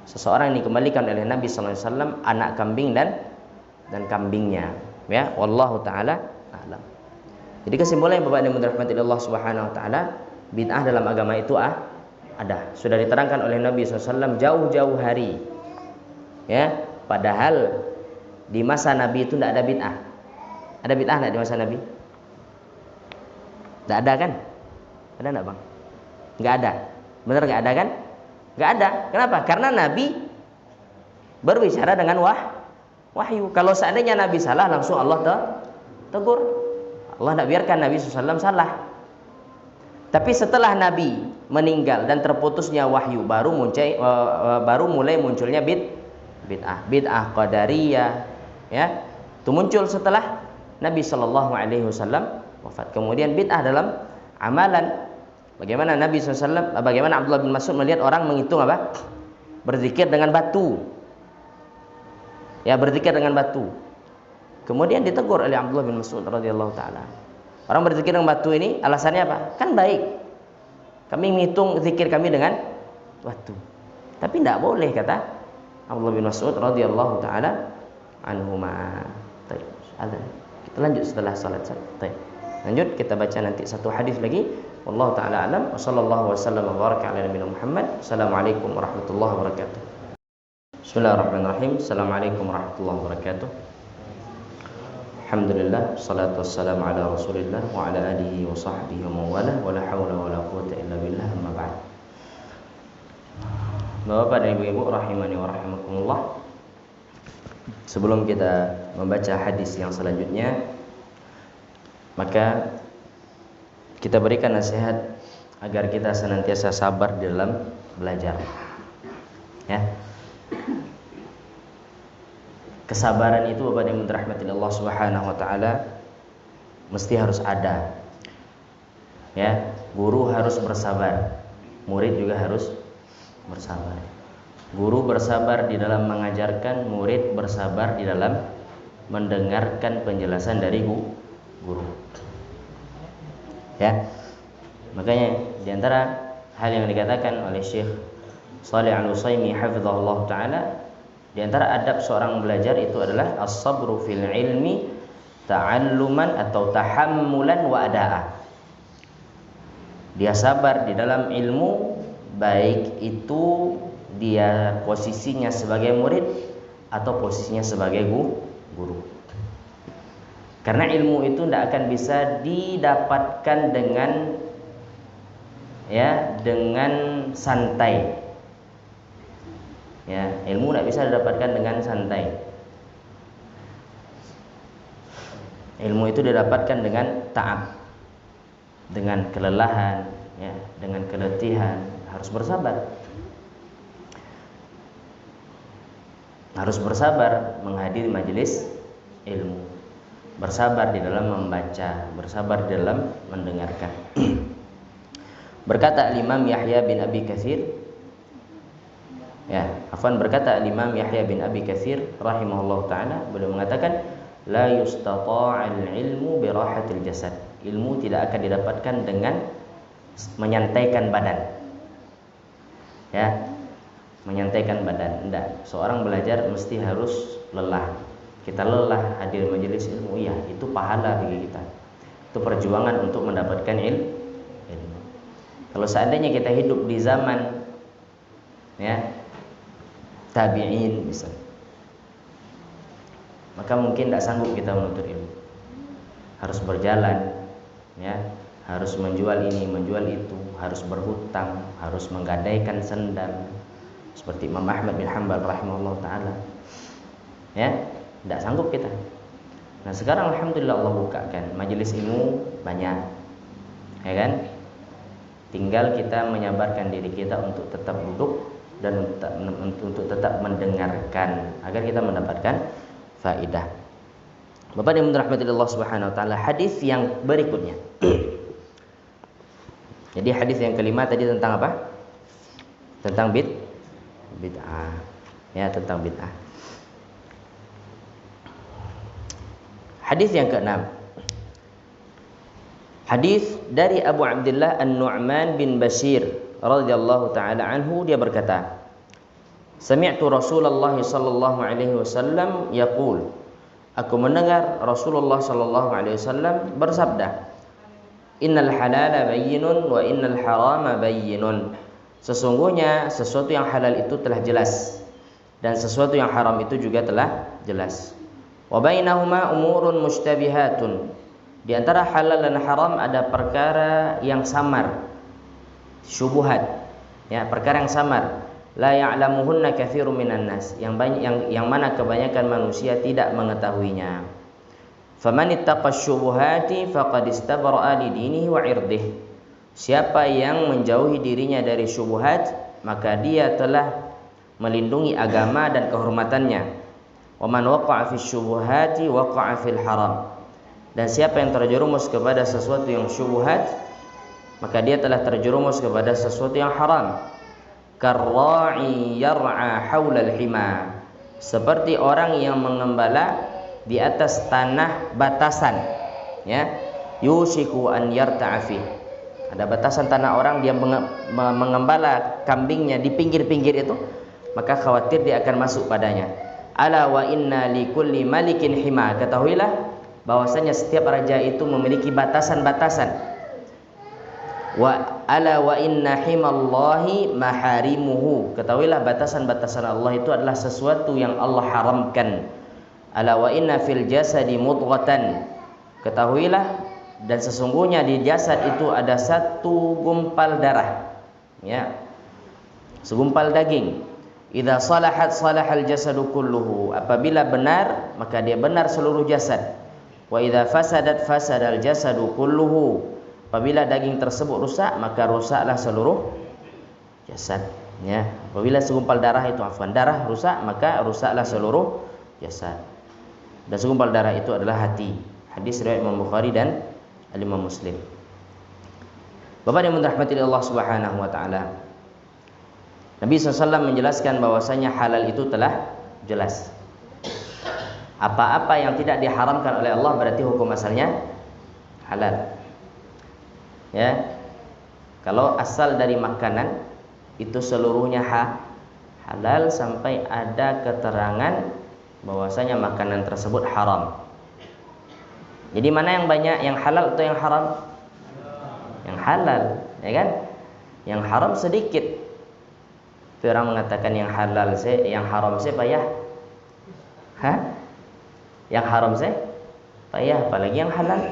Seseorang yang dikembalikan oleh Nabi sallallahu alaihi wasallam anak kambing dan kambingnya. Ya, wallahu taala a'lam. Jadi kesimpulannya Bapak dan Ibu dirahmati Allah Subhanahu wa taala, bid'ah dalam agama itu ada. Sudah diterangkan oleh Nabi SAW jauh-jauh hari. Ya, padahal di masa Nabi itu tidak ada bid'ah. Ada bid'ah enggak di masa Nabi? Tidak ada kan? Ada enggak, Bang? Enggak ada. Benar enggak ada kan? Enggak ada. Kenapa? Karena Nabi berbicara dengan wahyu. Kalau seandainya Nabi salah, langsung Allah tegur. Allah tidak biarkan Nabi SAW salah. Tapi setelah Nabi meninggal dan terputusnya wahyu, baru mulai munculnya bid'ah qadariyah. Ya, itu muncul setelah Nabi SAW wafat. Kemudian bid'ah dalam amalan. Bagaimana Nabi SAW, bagaimana Abdullah bin Mas'ud melihat orang menghitung apa? Berzikir dengan batu. Ya, berzikir dengan batu. Kemudian ditegur oleh Abdullah bin Mas'ud radhiyallahu taala. Orang berzikir dengan batu ini alasannya apa? Kan baik. Kami menghitung zikir kami dengan batu. Tapi tidak boleh, kata Abdullah bin Mas'ud radhiyallahu taala anhuma. Baik. Kita lanjut setelah salat. Baik. Lanjut kita baca nanti satu hadis lagi. Wallahu taala alam. Wa sallallahu wasallam wa baraka ala nabiyina Muhammad. Assalamualaikum warahmatullahi wabarakatuh. Bismillahirrahmanirrahim. Assalamualaikum warahmatullahi wabarakatuh. Alhamdulillah, salatu wassalamu ala Rasulillah wa ala alihi wa sahbihi wa mawala wa la hawla wa la quwwata illa billah, amma ba'd. Bapak dan Ibu-ibu rahimani wa rahimakumullah. Sebelum kita membaca hadis yang selanjutnya, maka kita berikan nasihat agar kita senantiasa sabar dalam belajar. Ya. Kesabaran itu Bapak dan Ibu dirahmati Allah Subhanahu wa taala mesti harus ada. Ya, guru harus bersabar, murid juga harus bersabar. Guru bersabar di dalam mengajarkan, murid bersabar di dalam mendengarkan penjelasan dari guru. Ya. Makanya di antara hal yang dikatakan oleh Syekh Shalih Al-Utsaimin hafizahullah taala, di antara adab seorang belajar itu adalah as-sabru fil ilmi ta'alluman atau tahammulan wa ada'a. Dia sabar di dalam ilmu, baik itu dia posisinya sebagai murid atau posisinya sebagai guru. Karena ilmu itu tidak akan bisa didapatkan dengan santai. Ya, ilmu tidak bisa didapatkan dengan santai. Ilmu itu didapatkan dengan ta'ab, dengan kelelahan, ya, dengan keletihan, harus bersabar. harus bersabar menghadiri majelis ilmu, bersabar di dalam membaca, bersabar di dalam mendengarkan. Berkata Imam Yahya bin Abi Katsir, berkata Imam Yahya bin Abi Katsir rahimahullah taala, beliau mengatakan la yustata'al ilmu bi rahatil jasad. Ilmu tidak akan didapatkan dengan menyantaikan badan. Ya, menyantaikan badan. Tidak. Seorang belajar mesti harus lelah. Kita lelah hadir majelis ilmu, ya, itu pahala bagi kita. Itu perjuangan untuk mendapatkan ilmu. Kalau seandainya kita hidup di zaman tabi'in misalnya, maka mungkin tidak sanggup kita menuntut ilmu. Harus berjalan, harus menjual ini, menjual itu, harus berhutang, harus menggadaikan sendal, seperti Imam Ahmad bin Hanbal rahimahullah taala. Tidak sanggup kita. Nah, sekarang alhamdulillah Allah bukakan majelis ilmu banyak, ya kan? Tinggal kita menyabarkan diri kita untuk tetap duduk dan untuk tetap mendengarkan agar kita mendapatkan faidah. Bapak yang dirahmati Allah Subhanahu wa taala, hadis yang berikutnya. Jadi hadis yang kelima tadi tentang apa? Tentang bid'ah. Ya, tentang bid'ah. Hadis yang keenam. Hadis dari Abu Abdullah An-Nu'man bin Bashir radhiyallahu taala anhu, dia berkata, Sami'tu Rasulullah sallallahu alaihi wasallam yaqul, aku mendengar Rasulullah sallallahu alaihi wasallam bersabda, Innal halala bayyinun wa innal harama bayyinun. Sesungguhnya sesuatu yang halal itu telah jelas dan sesuatu yang haram itu juga telah jelas. Wa bainahuma umurun mushtabihatun. Di antara halal dan haram ada perkara yang samar, syubhat, ya, perkara yang samar. La ya'lamuhunna katsirun minan nas, yang mana kebanyakan manusia tidak mengetahuinya. Faman ittaqa syubuhati faqad istabra'a li dinihi wa 'irdihi. Siapa yang menjauhi dirinya dari syubhat, maka dia telah melindungi agama dan kehormatannya. Wa man waqa'a fi syubuhati waqa'a fil haram. Dan siapa yang terjerumus kepada sesuatu yang syubhat, maka dia telah terjerumus kepada sesuatu yang haram. Karra'i yar'a haulal hima, seperti orang yang mengembala di atas tanah batasan, ya, yushiku an yarta'a fi. Ada batasan tanah orang, dia mengembala kambingnya di pinggir-pinggir itu, maka khawatir dia akan masuk padanya. Ala wa inna likulli malikin hima, ketahuilah bahwasanya setiap raja itu memiliki batasan-batasan. Wa ala wa inna himallahi maharimuhu, ketahuilah batasan-batasan Allah itu adalah sesuatu yang Allah haramkan. Ala wa inna fil jasadi mudghatan, ketahuilah dan sesungguhnya di jasad itu ada satu gumpal darah, ya, segumpal daging. Idza salahat salahal jasadu kulluhu, apabila benar maka dia benar seluruh jasad. Wa idza fasadat fasadal jasadu kulluhu, apabila daging tersebut rusak maka rusaklah seluruh jasad, ya. Apabila segumpal darah itu darah rusak maka rusaklah seluruh jasad. Dan segumpal darah itu adalah hati. Hadis riwayat Imam Bukhari dan Imam Muslim. Bapak yang dirahmati Allah Subhanahu wa taala, Nabi SAW menjelaskan bahwasanya halal itu telah jelas. Apa-apa yang tidak diharamkan oleh Allah berarti hukum asalnya halal. Ya. Kalau asal dari makanan itu seluruhnya halal sampai ada keterangan bahwasanya makanan tersebut haram. Jadi mana yang banyak, yang halal atau yang haram? Yang halal, ya kan? Yang haram sedikit. Orang mengatakan yang halal yang haram payah. Yang haram payah, apalagi yang halal.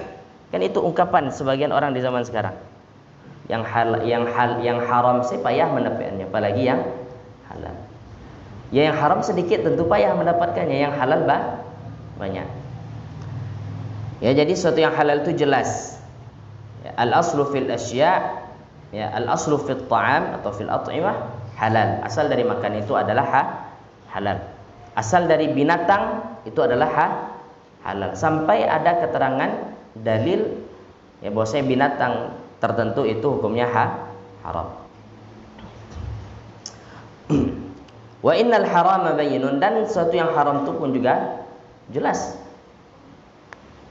Kan itu ungkapan sebagian orang di zaman sekarang. Yang haram payah mendapatkannya, apalagi yang halal. Ya, yang haram sedikit tentu payah mendapatkannya, yang halal banyak. Ya, jadi sesuatu yang halal itu jelas. Ya, al-aslu fil asya', ya, al-aslu fit ta'am atau fil at'imah halal. Asal dari makan itu adalah halal. asal dari binatang itu adalah halal. Sampai ada keterangan dalil ya bahwasanya binatang tertentu itu hukumnya haram. Wa innal harama bayyinun, dan sesuatu yang haram itu pun juga jelas.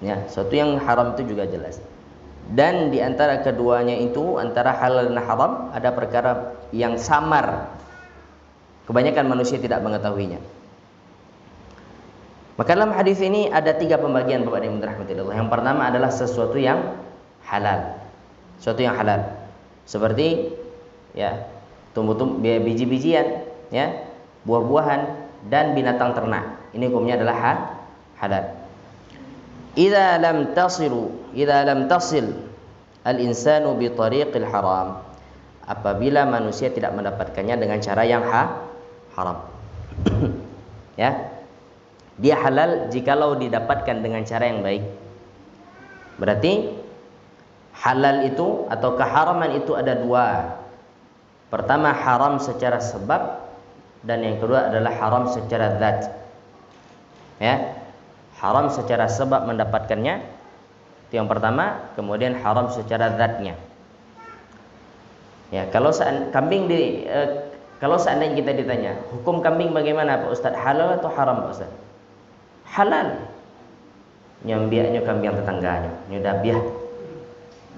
Ya, sesuatu yang haram itu juga jelas. Dan di antara keduanya itu, antara halal dan haram, ada perkara yang samar. Kebanyakan manusia tidak mengetahuinya. Maka dalam hadis ini ada 3 pembagian Bapak dan Ibu rahmati Allah. Yang pertama adalah sesuatu yang halal. Sesuatu yang halal. Seperti ya, biji-bijian, ya, buah-buahan dan binatang ternak. Ini hukumnya adalah halal. Idza lam tasil al-insanu bi tariqil haram. Apabila manusia tidak mendapatkannya dengan cara yang haram. Ya. Dia halal jikalau didapatkan dengan cara yang baik. Berarti halal itu atau keharaman itu ada 2. Pertama haram secara sebab, dan yang kedua adalah haram secara zat. Ya. Haram secara sebab mendapatkannya itu yang pertama, kemudian haram secara zatnya. Ya, kalau seandainya kita ditanya, hukum kambing bagaimana Pak Ustaz? Halal atau haram Pak Ustaz? Halal. Nyambiaknya kambing tetangganya, nyudabiah.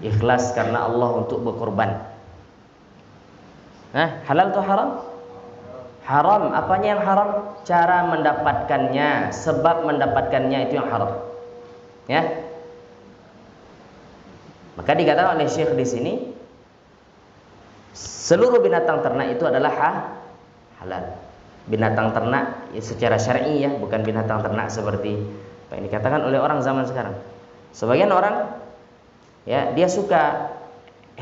Ikhlas karena Allah untuk berkorban. Halal atau haram? Haram. Apanya yang haram? Cara mendapatkannya, sebab mendapatkannya itu yang haram. Ya. Maka dikatakan oleh Syekh di sini, seluruh binatang ternak itu adalah halal. Binatang ternak ya, secara syar'i ya, bukan binatang ternak seperti apa yang dikatakan oleh orang zaman sekarang. Sebagian orang ya, dia suka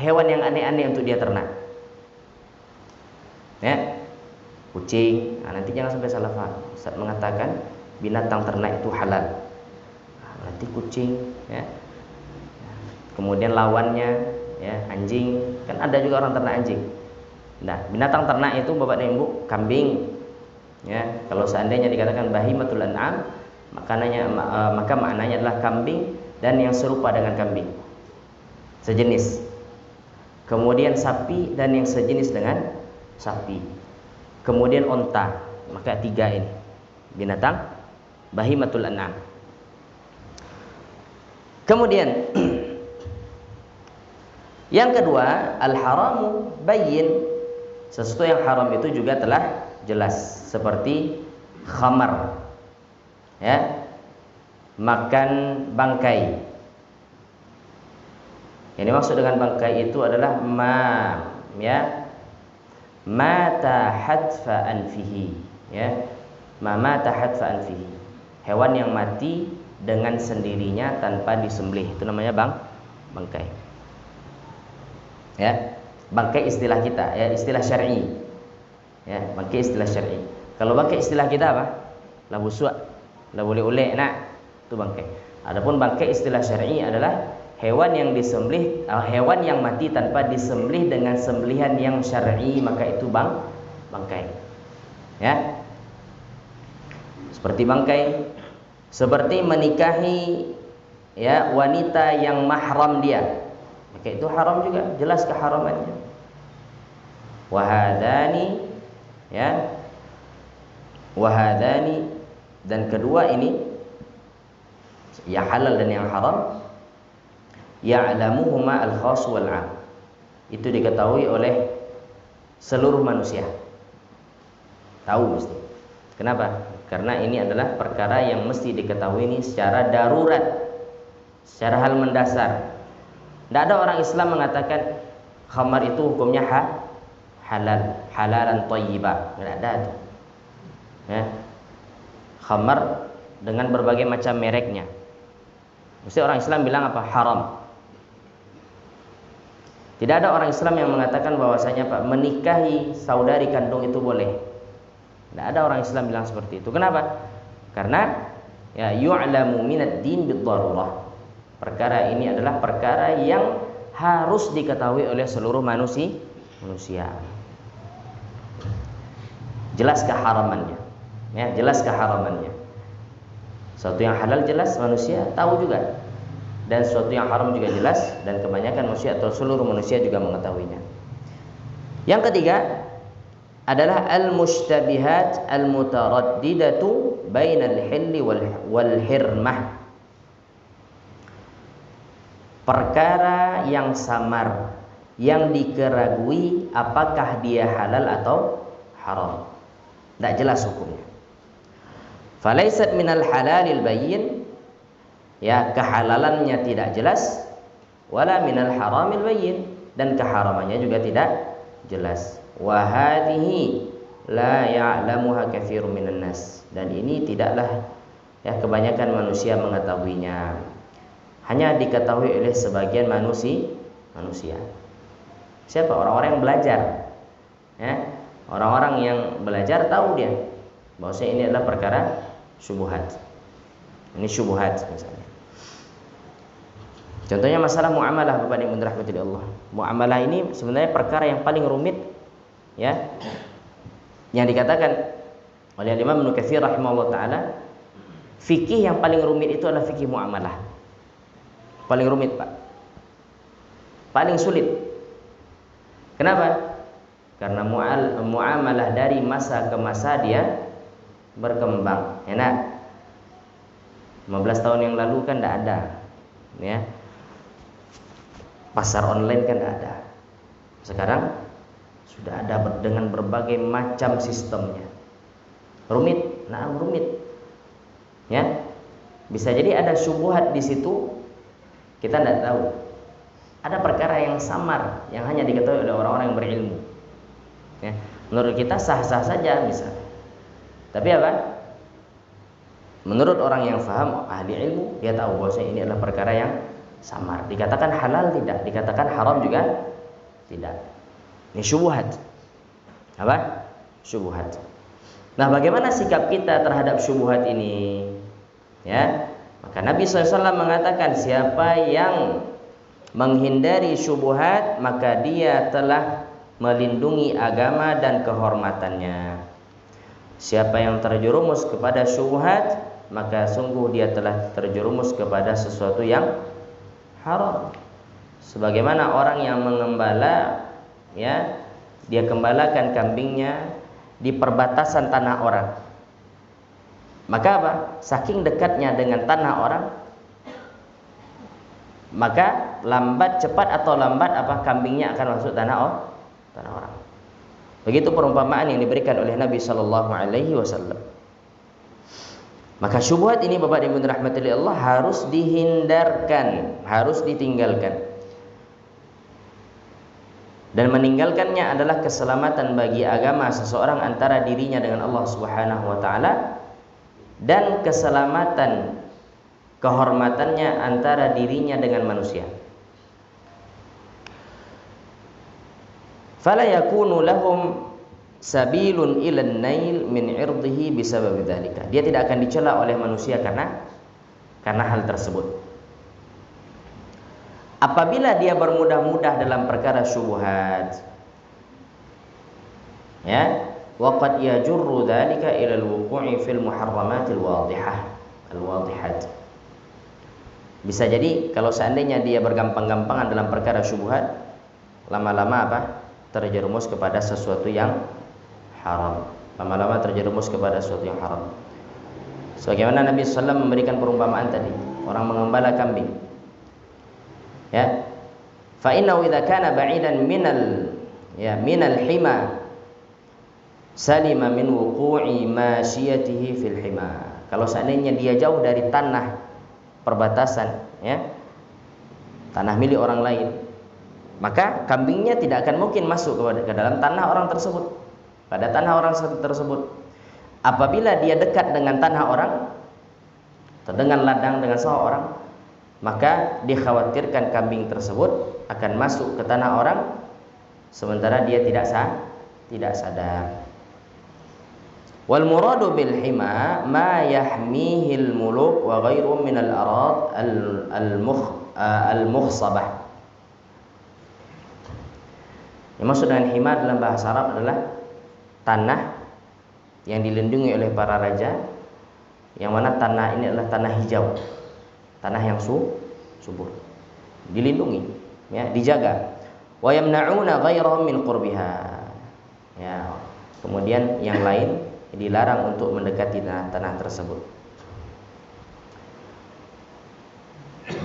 hewan yang aneh-aneh untuk dia ternak. Ya. Kucing, nanti jangan sampai salah paham. Ustaz mengatakan binatang ternak itu halal. Nanti kucing, ya. Kemudian lawannya, ya, anjing. Kan ada juga orang ternak anjing. Nah, binatang ternak itu Bapak dan Ibu, kambing. Ya, kalau seandainya dikatakan bahimatul an'am, maka maknanya adalah kambing dan yang serupa dengan kambing, sejenis. Kemudian sapi dan yang sejenis dengan sapi. Kemudian onta, maka 3 ini binatang bahimatul an'am. Kemudian yang kedua, al-haramu bayyin. Sesuatu yang haram itu juga telah jelas, seperti khamar, ya, makan bangkai. Yang dimaksud dengan bangkai itu adalah mata hadfa anfihi, ya, mata hadfa anfihi, hewan yang mati dengan sendirinya tanpa disembelih, itu namanya bangkai. Ya, bangkai istilah kita, ya, istilah syar'i. Ya, bangkai istilah syar'i. Kalau bangkai istilah kita apa? Labu suak, labu ule-ule, nah, itu bangkai. Adapun bangkai istilah syar'i adalah hewan yang disembelih, hewan yang mati tanpa disembelih dengan sembelihan yang syar'i, maka itu bangkai. Ya. Seperti bangkai, seperti menikahi ya wanita yang mahram dia, maka itu haram juga, jelas keharamannya. Wahadani, ya, wahadani, dan kedua ini yang halal dan yang haram, ya'lamuhuma al-khas wal 'am. Itu diketahui oleh seluruh manusia. Tahu mesti. Kenapa? Karena ini adalah perkara yang mesti diketahui ini secara darurat, secara hal mendasar. Tidak ada orang Islam mengatakan khamar itu hukumnya halal, halalan thayyibah. Tidak ada itu. Ya. Khamar dengan berbagai macam mereknya. Mesti orang Islam bilang apa? Haram. Tidak ada orang Islam yang mengatakan bahwasanya Pak, menikahi saudari kandung itu boleh. Tidak ada orang Islam bilang seperti itu. Kenapa? Karena ya yu'lamu minad din bid-darurah. Perkara ini adalah perkara yang harus diketahui oleh seluruh manusia. Jelas keharamannya. Ya, jelas keharamannya. Sesuatu yang halal jelas manusia tahu juga, dan sesuatu yang haram juga jelas, dan kebanyakan manusia atau seluruh manusia juga mengetahuinya. Yang ketiga adalah al-mushtabihat al-mutaraddidatu bainal hilli wal hirmah. Perkara yang samar, yang dikeragui apakah dia halal atau haram, tidak jelas hukumnya. Falaisat minal halalil bayyin, ya, kehalalannya tidak jelas, wala minal haramil bayyin, dan keharamannya juga tidak jelas. Wa hadhihi la ya'lamuha katsirun minan nas, dan ini tidaklah, ya, kebanyakan manusia mengetahuinya. Hanya diketahui oleh sebagian manusia. Siapa? Orang-orang yang belajar, ya. Orang-orang yang belajar tahu dia bahwasanya ini adalah perkara syubhat. Ini syubhat misalnya. Contohnya masalah muamalah, Bapak Ibu dirahmati Allah. Muamalah ini sebenarnya perkara yang paling rumit, ya. Yang dikatakan oleh Imam Ibnu Katsir rahimahullah taala, fikih yang paling rumit itu adalah fikih muamalah. Paling rumit, Pak. Paling sulit. Kenapa? Karena muamalah dari masa ke masa dia berkembang. Enak. 15 tahun yang lalu kan tidak ada, ya. Pasar online kan tidak ada. Sekarang sudah ada dengan berbagai macam sistemnya. Rumit, rumit. Ya. Bisa jadi ada syubhat di situ, kita tidak tahu. Ada perkara yang samar yang hanya diketahui oleh orang-orang yang berilmu. Ya. Menurut kita sah-sah saja misalnya. Tapi apa? Menurut orang yang faham, ahli ilmu, dia tahu bahwa ini adalah perkara yang samar. Dikatakan halal tidak, dikatakan haram juga tidak. Ini syubhat. Apa? Syubhat. Nah, bagaimana sikap kita terhadap syubhat ini? Ya, maka Nabi SAW mengatakan, siapa yang menghindari syubhat, maka dia telah melindungi agama dan kehormatannya. Siapa yang terjerumus kepada syubhat, maka sungguh dia telah terjerumus kepada sesuatu yang haram. Sebagaimana orang yang mengembala, ya, dia gembalakan kambingnya di perbatasan tanah orang. Maka apa? Saking dekatnya dengan tanah orang, maka cepat atau lambat kambingnya akan masuk tanah orang. Begitu perumpamaan yang diberikan oleh Nabi sallallahu alaihi wasallam. Maka syubhat ini, Bapak Ibu rahmati Allah, harus dihindarkan, harus ditinggalkan. Dan meninggalkannya adalah keselamatan bagi agama seseorang antara dirinya dengan Allah Subhanahu wa taala, dan keselamatan kehormatannya antara dirinya dengan manusia. Fala yakunu lahum sabilun ilan nail min irdihi bisabab dzalika. Dia tidak akan dicela oleh manusia karena hal tersebut. Apabila dia bermudah-mudah dalam perkara syubhat, ya, waqad yajurru dzalika ila al-wuqu'i fil muharramatil wadhihat. Bisa jadi kalau seandainya dia bergampang-gampangan dalam perkara syubhat, lama-lama terjerumus kepada sesuatu yang haram. Lama-lama terjerumus kepada sesuatu yang haram. Sebagaimana Nabi SAW memberikan perumpamaan tadi, orang mengembala kambing. Ya. Fa innahu idza kana ba'idan minal hima salima min wuqu'i masyiyatihi fil hima. Kalau seandainya dia jauh dari tanah perbatasan, ya, tanah milik orang lain, maka kambingnya tidak akan mungkin masuk ke dalam tanah orang tersebut, pada tanah orang tersebut. Apabila dia dekat dengan tanah orang atau dengan ladang, dengan sawah orang, maka dikhawatirkan kambing tersebut akan masuk ke tanah orang sementara dia tidak sadar. Wal muradu bil hima ma yahmihi al muluk wa ghairu min al arad al mukhsabah. Yang maksud dengan hima dalam bahasa Arab adalah tanah yang dilindungi oleh para raja, yang mana tanah ini adalah tanah hijau, tanah yang subur, dilindungi, ya, dijaga. Wa yamna'una ghairahum min qurbiha. Ya, kemudian yang lain dilarang untuk mendekati tanah tersebut.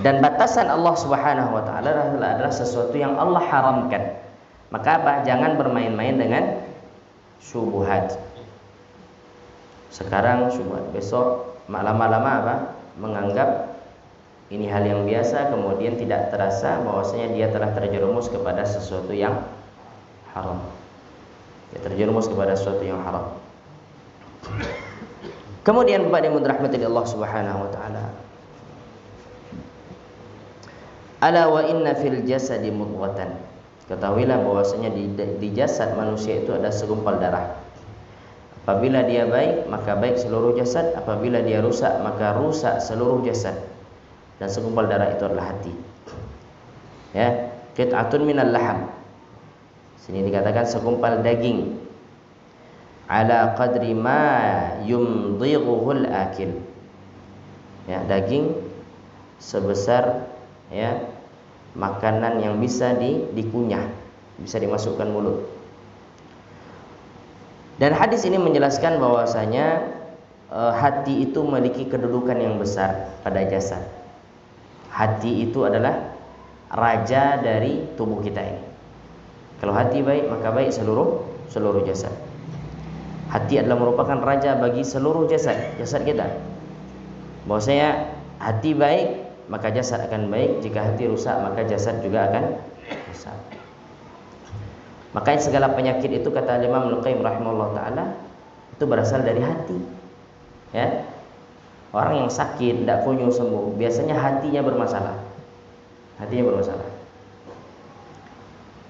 Dan batasan Allah Subhanahu wa taala adalah sesuatu yang Allah haramkan. Maka apa? Jangan bermain-main dengan syubhat. Sekarang syubhat, besok lama-lama apa? Menganggap ini hal yang biasa, kemudian tidak terasa bahwasanya dia telah terjerumus kepada sesuatu yang haram. Dia terjerumus kepada sesuatu yang haram. Kemudian Bapak yang dirahmati Allah Subhanahu wa taala. Ala wa inna fil jasadi mudghatan. Ketahuilah bahwasanya di jasad manusia itu ada segumpal darah. Apabila dia baik, maka baik seluruh jasad. Apabila dia rusak, maka rusak seluruh jasad. Dan segumpal darah itu adalah hati. Ya, qit'atun minal laham. Sini dikatakan segumpal daging. Ala qadri ma yumdhighuhul akil. Ya, daging sebesar, ya, makanan yang bisa dikunyah, bisa dimasukkan mulut. Dan hadis ini menjelaskan bahwasanya hati itu memiliki kedudukan yang besar pada jasad. Hati itu adalah raja dari tubuh kita ini. Kalau hati baik, maka baik seluruh jasad. Hati adalah merupakan raja bagi seluruh jasad kita. Bahwasanya hati baik, maka jasad akan baik. Jika hati rusak, maka jasad juga akan rusak. Makanya segala penyakit itu, kata Imam Al-Qayyim rahimahullah ta'ala, itu berasal dari hati. Ya, orang yang sakit tidak kunjung sembuh, biasanya hatinya bermasalah.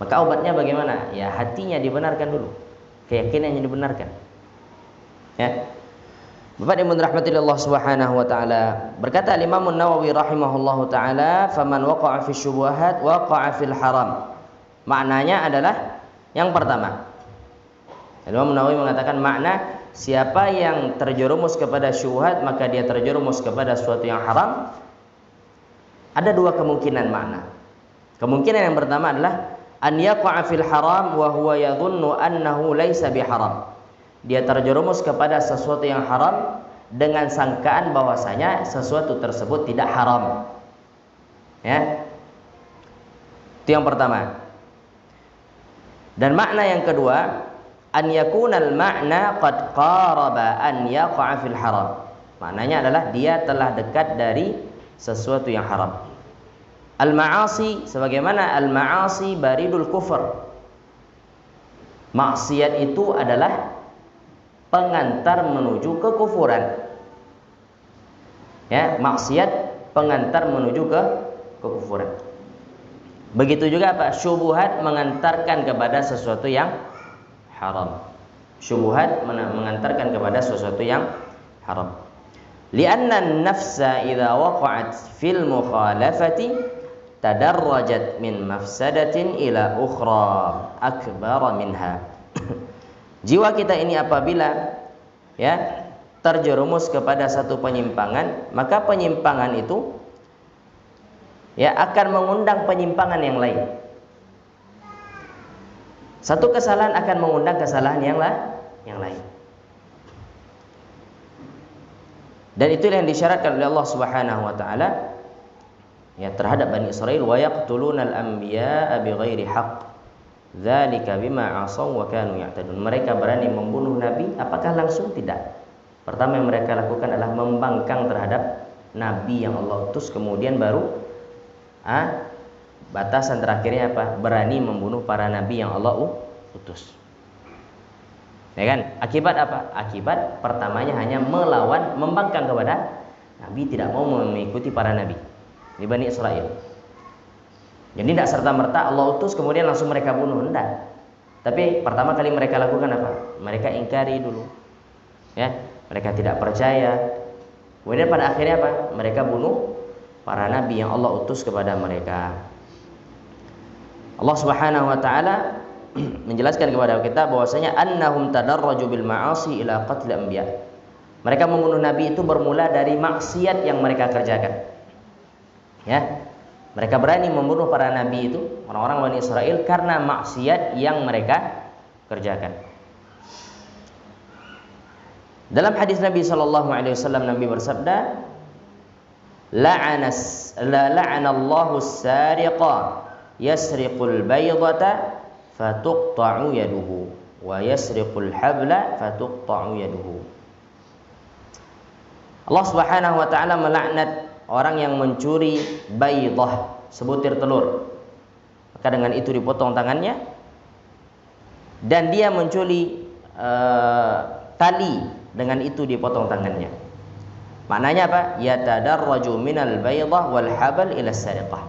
Maka obatnya bagaimana? Ya, hatinya dibenarkan dulu, keyakinannya dibenarkan. Ya, Bapak yang dirahmati Allah Subhanahu wa taala, berkata Imam An-Nawawi rahimahullahu taala, "Faman waqa'a fi syubhat waqa'a fil haram." Maknanya adalah yang pertama, Imam Nawawi mengatakan makna siapa yang terjerumus kepada syubhat maka dia terjerumus kepada sesuatu yang haram. Ada dua kemungkinan makna. Kemungkinan yang pertama adalah an yaqa'a fil haram wa huwa yadhunnu annahu laisa biharam. Dia terjerumus kepada sesuatu yang haram dengan sangkaan bahwasanya sesuatu tersebut tidak haram. Ya. Itu yang pertama. Dan makna yang kedua, an yakunal ma'na qad qaraba an yaqa'a fil haram. Maknanya adalah dia telah dekat dari sesuatu yang haram. Al-ma'asi, sebagaimana al-ma'asi baridul kufur. Maksiat itu adalah pengantar menuju kekufuran. Ya, maksiat pengantar menuju kekufuran. Begitu juga apa? Syubhat mengantarkan kepada sesuatu yang haram. Syubhat mengantarkan kepada sesuatu yang haram. Lianna an-nafsa idza waqa'at fil mukhalafati tadarrajat min mafsadatin ila ukhra akbar minha. Jiwa kita ini apabila, ya, terjerumus kepada satu penyimpangan, maka penyimpangan itu, ya, akan mengundang penyimpangan yang lain. Satu kesalahan akan mengundang kesalahan yang lain. Dan itu yang disyaratkan oleh Allah Subhanahu wa taala, ya, terhadap Bani Israil, wa yaqtulunal anbiya'a bighairi haqq. Dzalika bima 'asaw wa kanu ya'tadun. Mereka berani membunuh nabi, apakah langsung? Tidak. Pertama yang mereka lakukan adalah membangkang terhadap nabi yang Allah utus, kemudian baru batasan terakhirnya apa? Berani membunuh para nabi yang Allah utus. Ya kan? Akibat apa? Akibat pertamanya hanya melawan, membangkang kepada nabi, tidak mau mengikuti para nabi di Bani Israil. Jadi tidak serta-merta Allah utus kemudian langsung mereka bunuh, tidak. Tapi pertama kali mereka lakukan apa? Mereka ingkari dulu. Ya, mereka tidak percaya. Kemudian pada akhirnya apa? Mereka bunuh para nabi yang Allah utus kepada mereka. Allah Subhanahu wa taala menjelaskan kepada kita bahwasanya annahum tadarraju bil ma'asi ila qatl anbiya. Mereka membunuh nabi itu bermula dari maksiat yang mereka kerjakan. Ya. Mereka berani membunuh para nabi itu, orang-orang Bani Israel, karena maksiat yang mereka kerjakan. Dalam hadis Nabi sallallahu alaihi wasallam, Nabi bersabda, la'anallahu as-sariqa yasriqul baydata fatuqta'u yaduhu wa yasriqul habla fatuqta'u yaduhu. Allah Subhanahu wa taala melaknat orang yang mencuri baydah, sebutir telur. Maka dengan itu dipotong tangannya. Dan dia mencuri tali, dengan itu dipotong tangannya. Maknanya apa? Yatadarraju minal baydah wal habal ila sariqah.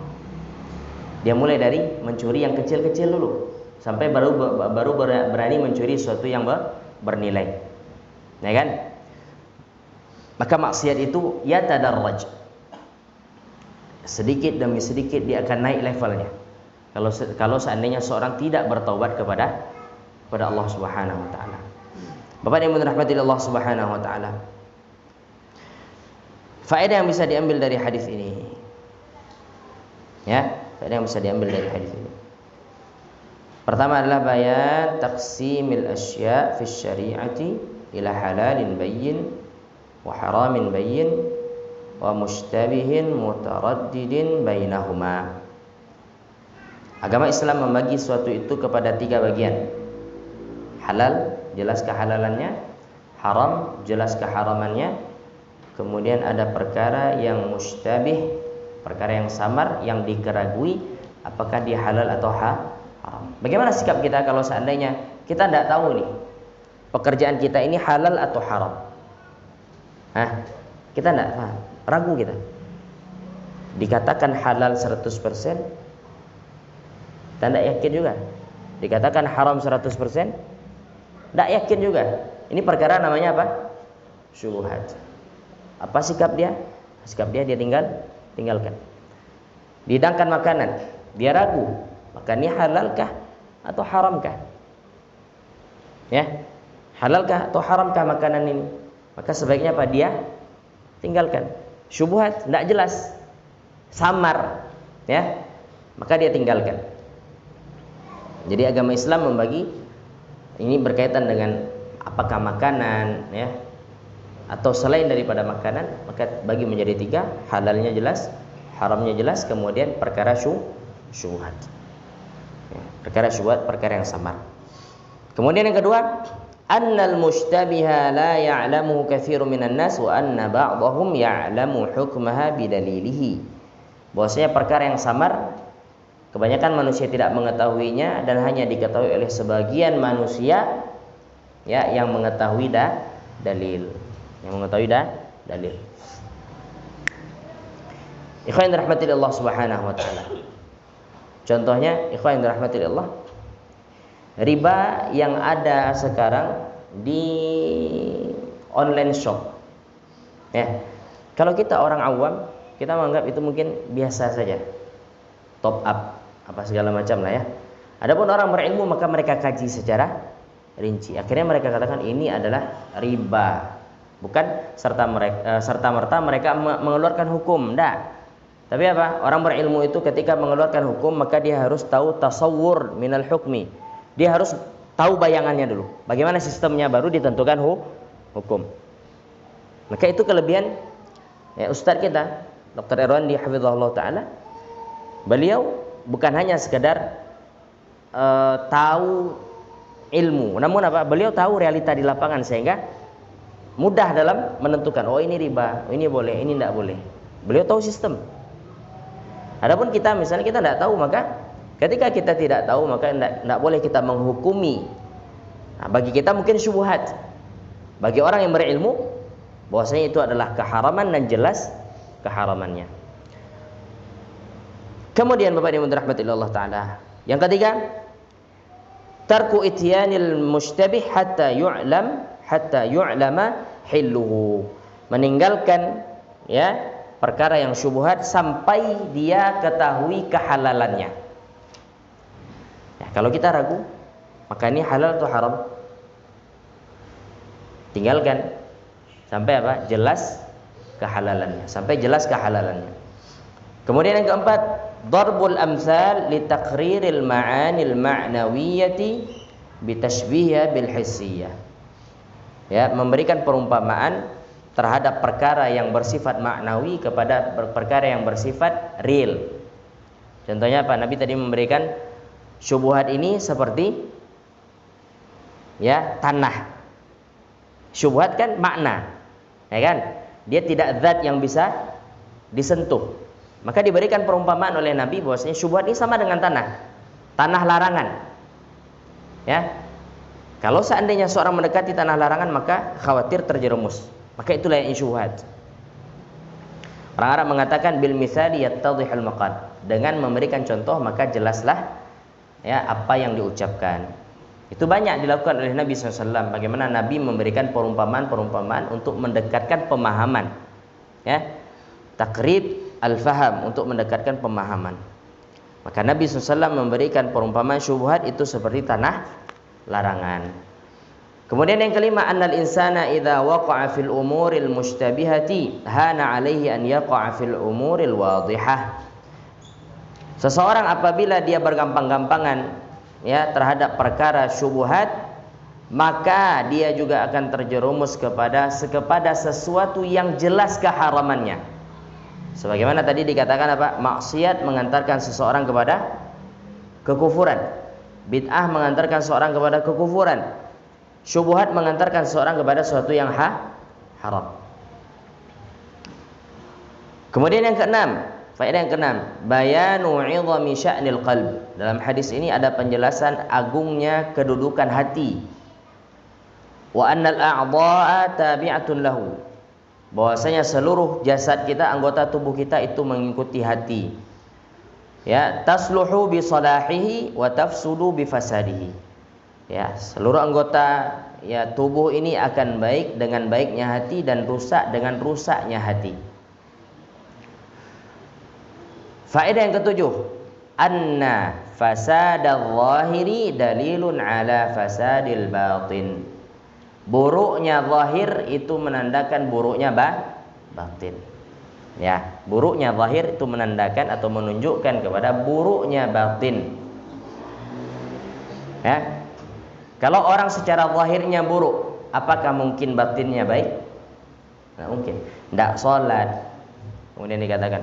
Dia mulai dari mencuri yang kecil-kecil dulu sampai baru berani mencuri sesuatu yang bernilai. Ya kan? Maka maksiat itu yatadarraj. Sedikit demi sedikit dia akan naik levelnya. Kalau seandainya seorang tidak bertaubat kepada Allah Subhanahu wa taala. Bapak yang dirahmati Allah Subhanahu wa taala. Faedah yang bisa diambil dari hadis ini. Ya, faedah yang bisa diambil dari hadis ini. Pertama adalah bayan taqsimil asya' fi syari'ati ila halalin bayyin wa haramin bayyin wa mushtabihin mutaraddidin bainahuma. Agama Islam membagi suatu itu kepada 3 bagian. Halal, jelas kehalalannya. Haram, jelas keharamannya. Kemudian ada perkara yang mushtabih, perkara yang samar, yang dikeragui apakah dia halal atau haram. Bagaimana sikap kita kalau seandainya kita tidak tahu nih pekerjaan kita ini halal atau haram? Kita tidak paham, ragu kita. Dikatakan halal 100%, kita tidak yakin juga. Dikatakan haram 100%, tidak yakin juga. Ini perkara namanya apa? Syubhat. Apa sikap dia? Sikap dia tinggalkan. Dihidangkan makanan, dia ragu, maka ini halalkah atau haramkah? Ya, halalkah atau haramkah makanan ini? Maka sebaiknya apa? Dia tinggalkan. Syubhat, tidak jelas, samar, ya, maka dia tinggalkan. Jadi agama Islam membagi ini berkaitan dengan apakah makanan, ya, atau selain daripada makanan, maka bagi menjadi 3, halalnya jelas, haramnya jelas, kemudian perkara syubhat. Ya, perkara syubhat, perkara yang samar. Kemudian yang kedua, annal mushtabiha la ya'lamu katsirun minan nas wa anna ba'dahum ya'lamu hukmaha bidalilihi. Bahwasanya perkara yang samar kebanyakan manusia tidak mengetahuinya dan hanya diketahui oleh sebagian manusia, ya, yang mengetahui dalil. Yang mengetahui dalil. Ikhwan yang dirahmati Allah Subhanahu wa taala. Contohnya, ikhwan yang dirahmati Allah, riba yang ada sekarang di online shop. Ya. Kalau kita orang awam, kita menganggap itu mungkin biasa saja. Top up apa segala macam lah ya. Adapun orang berilmu maka mereka kaji secara rinci. Akhirnya mereka katakan ini adalah riba. Bukan serta-merta mereka mengeluarkan hukum, enggak. Tapi apa? Orang berilmu itu ketika mengeluarkan hukum maka dia harus tahu tasawwur minal hukmi. Dia harus tahu bayangannya dulu. Bagaimana sistemnya baru ditentukan hukum. Maka itu kelebihan ya ustaz kita, Dr. Irwandi hafizahullah taala. Beliau bukan hanya sekedar tahu ilmu, namun apa? Beliau tahu realita di lapangan sehingga mudah dalam menentukan, oh ini riba, ini boleh, ini tidak boleh. Beliau tahu sistem. Adapun kita misalnya kita tidak tahu, maka ketika kita tidak tahu maka tidak boleh kita menghukumi. Nah, bagi kita mungkin syubhat. Bagi orang yang berilmu bahwasanya itu adalah keharaman dan jelas keharamannya. Kemudian Bapak yang dirahmati Allah taala, yang ketiga, tarku ityanil mushtabih hatta yu'lama hilluhu. Meninggalkan ya perkara yang syubhat sampai dia ketahui kehalalannya. Ya, kalau kita ragu, maka ini halal atau haram? Tinggalkan sampai apa? Jelas kehalalannya, sampai jelas kehalalannya. Kemudian yang keempat, darbul amsal li taqriril ma'anil ma'nawiyyati bi tashbihha bil hissiyah. Ya, memberikan perumpamaan terhadap perkara yang bersifat maknawi kepada perkara yang bersifat real. Contohnya apa? Nabi tadi memberikan syubhat ini seperti ya tanah. Syubhat kan makna, ya kan? Dia tidak zat yang bisa disentuh. Maka diberikan perumpamaan oleh Nabi bahwasanya syubhat ini sama dengan tanah. Tanah larangan. Ya. Kalau seandainya seorang mendekati tanah larangan maka khawatir terjerumus. Maka itulah yang syubhat. Orang Arab mengatakan bil mitsali yattadhihul maqal. Dengan memberikan contoh maka jelaslah ya apa yang diucapkan. Itu banyak dilakukan oleh Nabi SAW. Bagaimana Nabi memberikan perumpamaan-perumpamaan untuk mendekatkan pemahaman. Ya. Taqrib al-faham, untuk mendekatkan pemahaman. Maka Nabi SAW memberikan perumpamaan syubhat itu seperti tanah larangan. Kemudian yang kelima, annal insana idza waqa'a fil umuril mushtabihati hana 'alaihi an yaqa'a fil umuril wadhihah. Seseorang apabila dia bergampang-gampangan ya terhadap perkara syubhat, maka dia juga akan terjerumus kepada sesuatu yang jelas keharamannya. Sebagaimana tadi dikatakan apa? Maksiat mengantarkan seseorang kepada kekufuran. Bid'ah mengantarkan seorang kepada kekufuran. Syubhat mengantarkan seseorang kepada sesuatu yang haram. Kemudian yang keenam, faedah yang keenam, bayanu 'idhami sya'nil qalb. Dalam hadis ini ada penjelasan agungnya kedudukan hati. Wa annal a'dha'a tabi'atun lahu. Bahwasanya seluruh jasad kita, anggota tubuh kita itu mengikuti hati. Ya, tasluhu bi salahihi wa tafsudu bi fasadihi. Ya, seluruh anggota ya tubuh ini akan baik dengan baiknya hati dan rusak dengan rusaknya hati. Faedah yang ketujuh, anna fasadal zahiri dalilun ala fasadil batin. Buruknya zahir itu menandakan buruknya batin. Ya, buruknya zahir itu menandakan atau menunjukkan kepada buruknya batin. Ya. Kalau orang secara zahirnya buruk, apakah mungkin batinnya baik? Tidak mungkin. Tidak sholat, kemudian dikatakan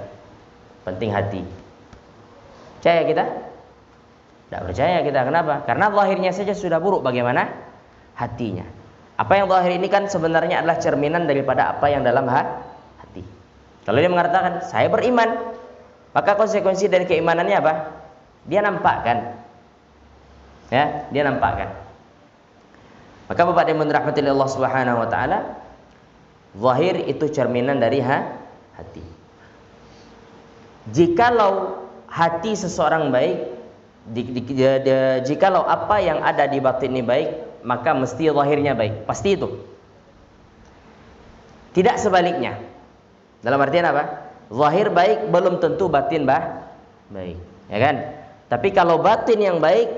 penting hati. Percaya kita? Tidak percaya kita. Kenapa? Karena zahirnya saja sudah buruk. Bagaimana hatinya? Apa yang zahir ini kan sebenarnya adalah cerminan daripada apa yang dalam hati. Kalau dia mengatakan saya beriman, maka konsekuensi dari keimanannya apa? Dia nampakkan. Ya, dia nampakkan. Maka Bapak dan Ibu dirahmati Allah Subhanahu wa taala, zahir itu cerminan dari hati. Jikalau hati seseorang baik, jikalau apa yang ada di batin ini baik, maka mesti zahirnya baik, pasti itu. Tidak sebaliknya. Dalam artian apa? Zahir baik belum tentu batin baik, ya kan? Tapi kalau batin yang baik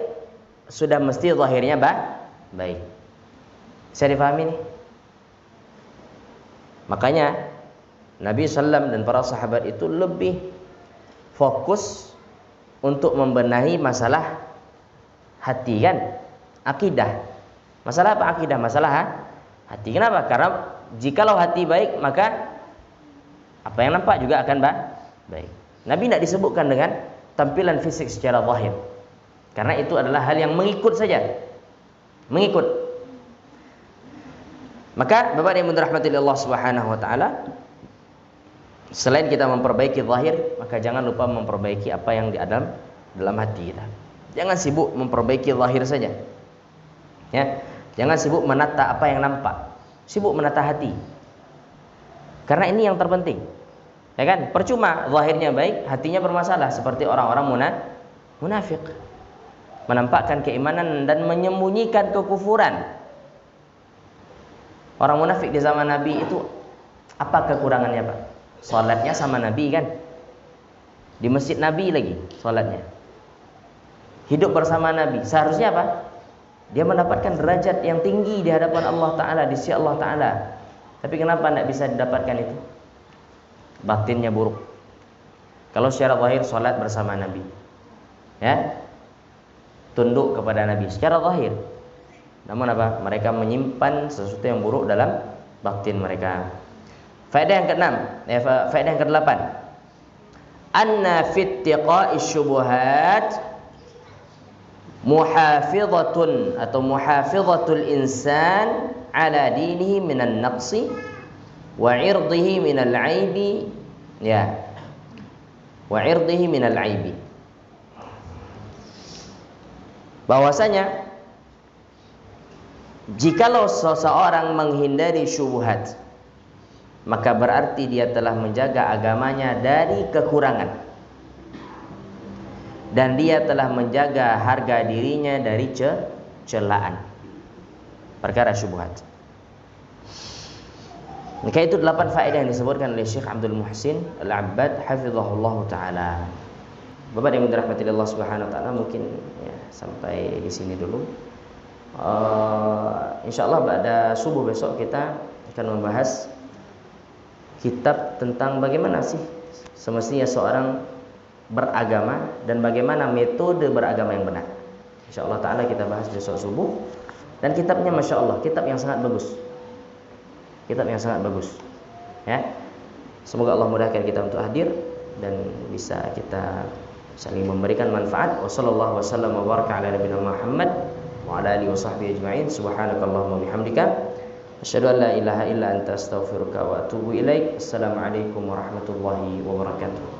sudah mesti zahirnya baik. Bisa difahami nih? Makanya Nabi SAW dan para sahabat itu lebih fokus untuk membenahi masalah hati kan? Akidah. Masalah apa akidah? Masalah hati. Kenapa? Karena jikalau hati baik maka apa yang nampak juga akan baik. Nabi tidak disebutkan dengan tampilan fisik secara zahir. Karena itu adalah hal yang mengikut saja. Mengikut. Maka Bapak yang dirahmati Allah Subhanahu wa taala, selain kita memperbaiki zahir, maka jangan lupa memperbaiki apa yang di dalam hati kita. Jangan sibuk memperbaiki zahir saja. Ya, jangan sibuk menata apa yang nampak. Sibuk menata hati. Karena ini yang terpenting. Ya kan? Percuma zahirnya baik, hatinya bermasalah seperti orang-orang munafik. Menampakkan keimanan dan menyembunyikan kekufuran. Orang munafik di zaman Nabi itu apa kekurangannya, Pak? Salatnya sama Nabi kan? Di masjid Nabi lagi salatnya. Hidup bersama Nabi. Seharusnya apa? Dia mendapatkan derajat yang tinggi di hadapan Allah Ta'ala, di sisi Allah Ta'ala. Tapi kenapa tidak bisa didapatkan itu? Batinnya buruk. Kalau secara zahir sholat bersama Nabi, ya, tunduk kepada Nabi secara zahir. Namun apa? Mereka menyimpan sesuatu yang buruk dalam batin mereka. Faedah yang ke-6, faedah yang ke-8. Anna fi ittiqa'i syubuhat muhafizatun atau muhafizatul insan ala dinihi minan naqsi wa 'irdihi minal 'aibi, ya. Wa 'irdihi minal 'aibi. Bahwasanya jikalau seseorang menghindari syubhat, maka berarti dia telah menjaga agamanya dari kekurangan, dan dia telah menjaga harga dirinya dari celaan perkara syubhat. Maka itu 8 faedah yang disebutkan oleh Syekh Abdul Muhsin Al-Abbad hafizahullah taala. Bapak yang dirahmati Allah Subhanahu wa taala, mungkin ya, sampai di sini dulu. Insyaallah pada subuh besok kita akan membahas kitab tentang bagaimana sih semestinya seorang beragama dan bagaimana metode beragama yang benar. Insyaallah taala kita bahas besok subuh, dan kitabnya Masya Allah, kitab yang sangat bagus. Kitab yang sangat bagus, ya. Semoga Allah mudahkan kita untuk hadir dan bisa kita saling memberikan manfaat. Wassallallahu wasallam wa baraka ala nabiyina Muhammad wa ala alihi washabbihi ajma'in. Subhanakallahumma bihamdika asyhadu an la ilaha illa anta astaghfiruka wa atubu ilaik. Assalamualaikum warahmatullahi wabarakatuh.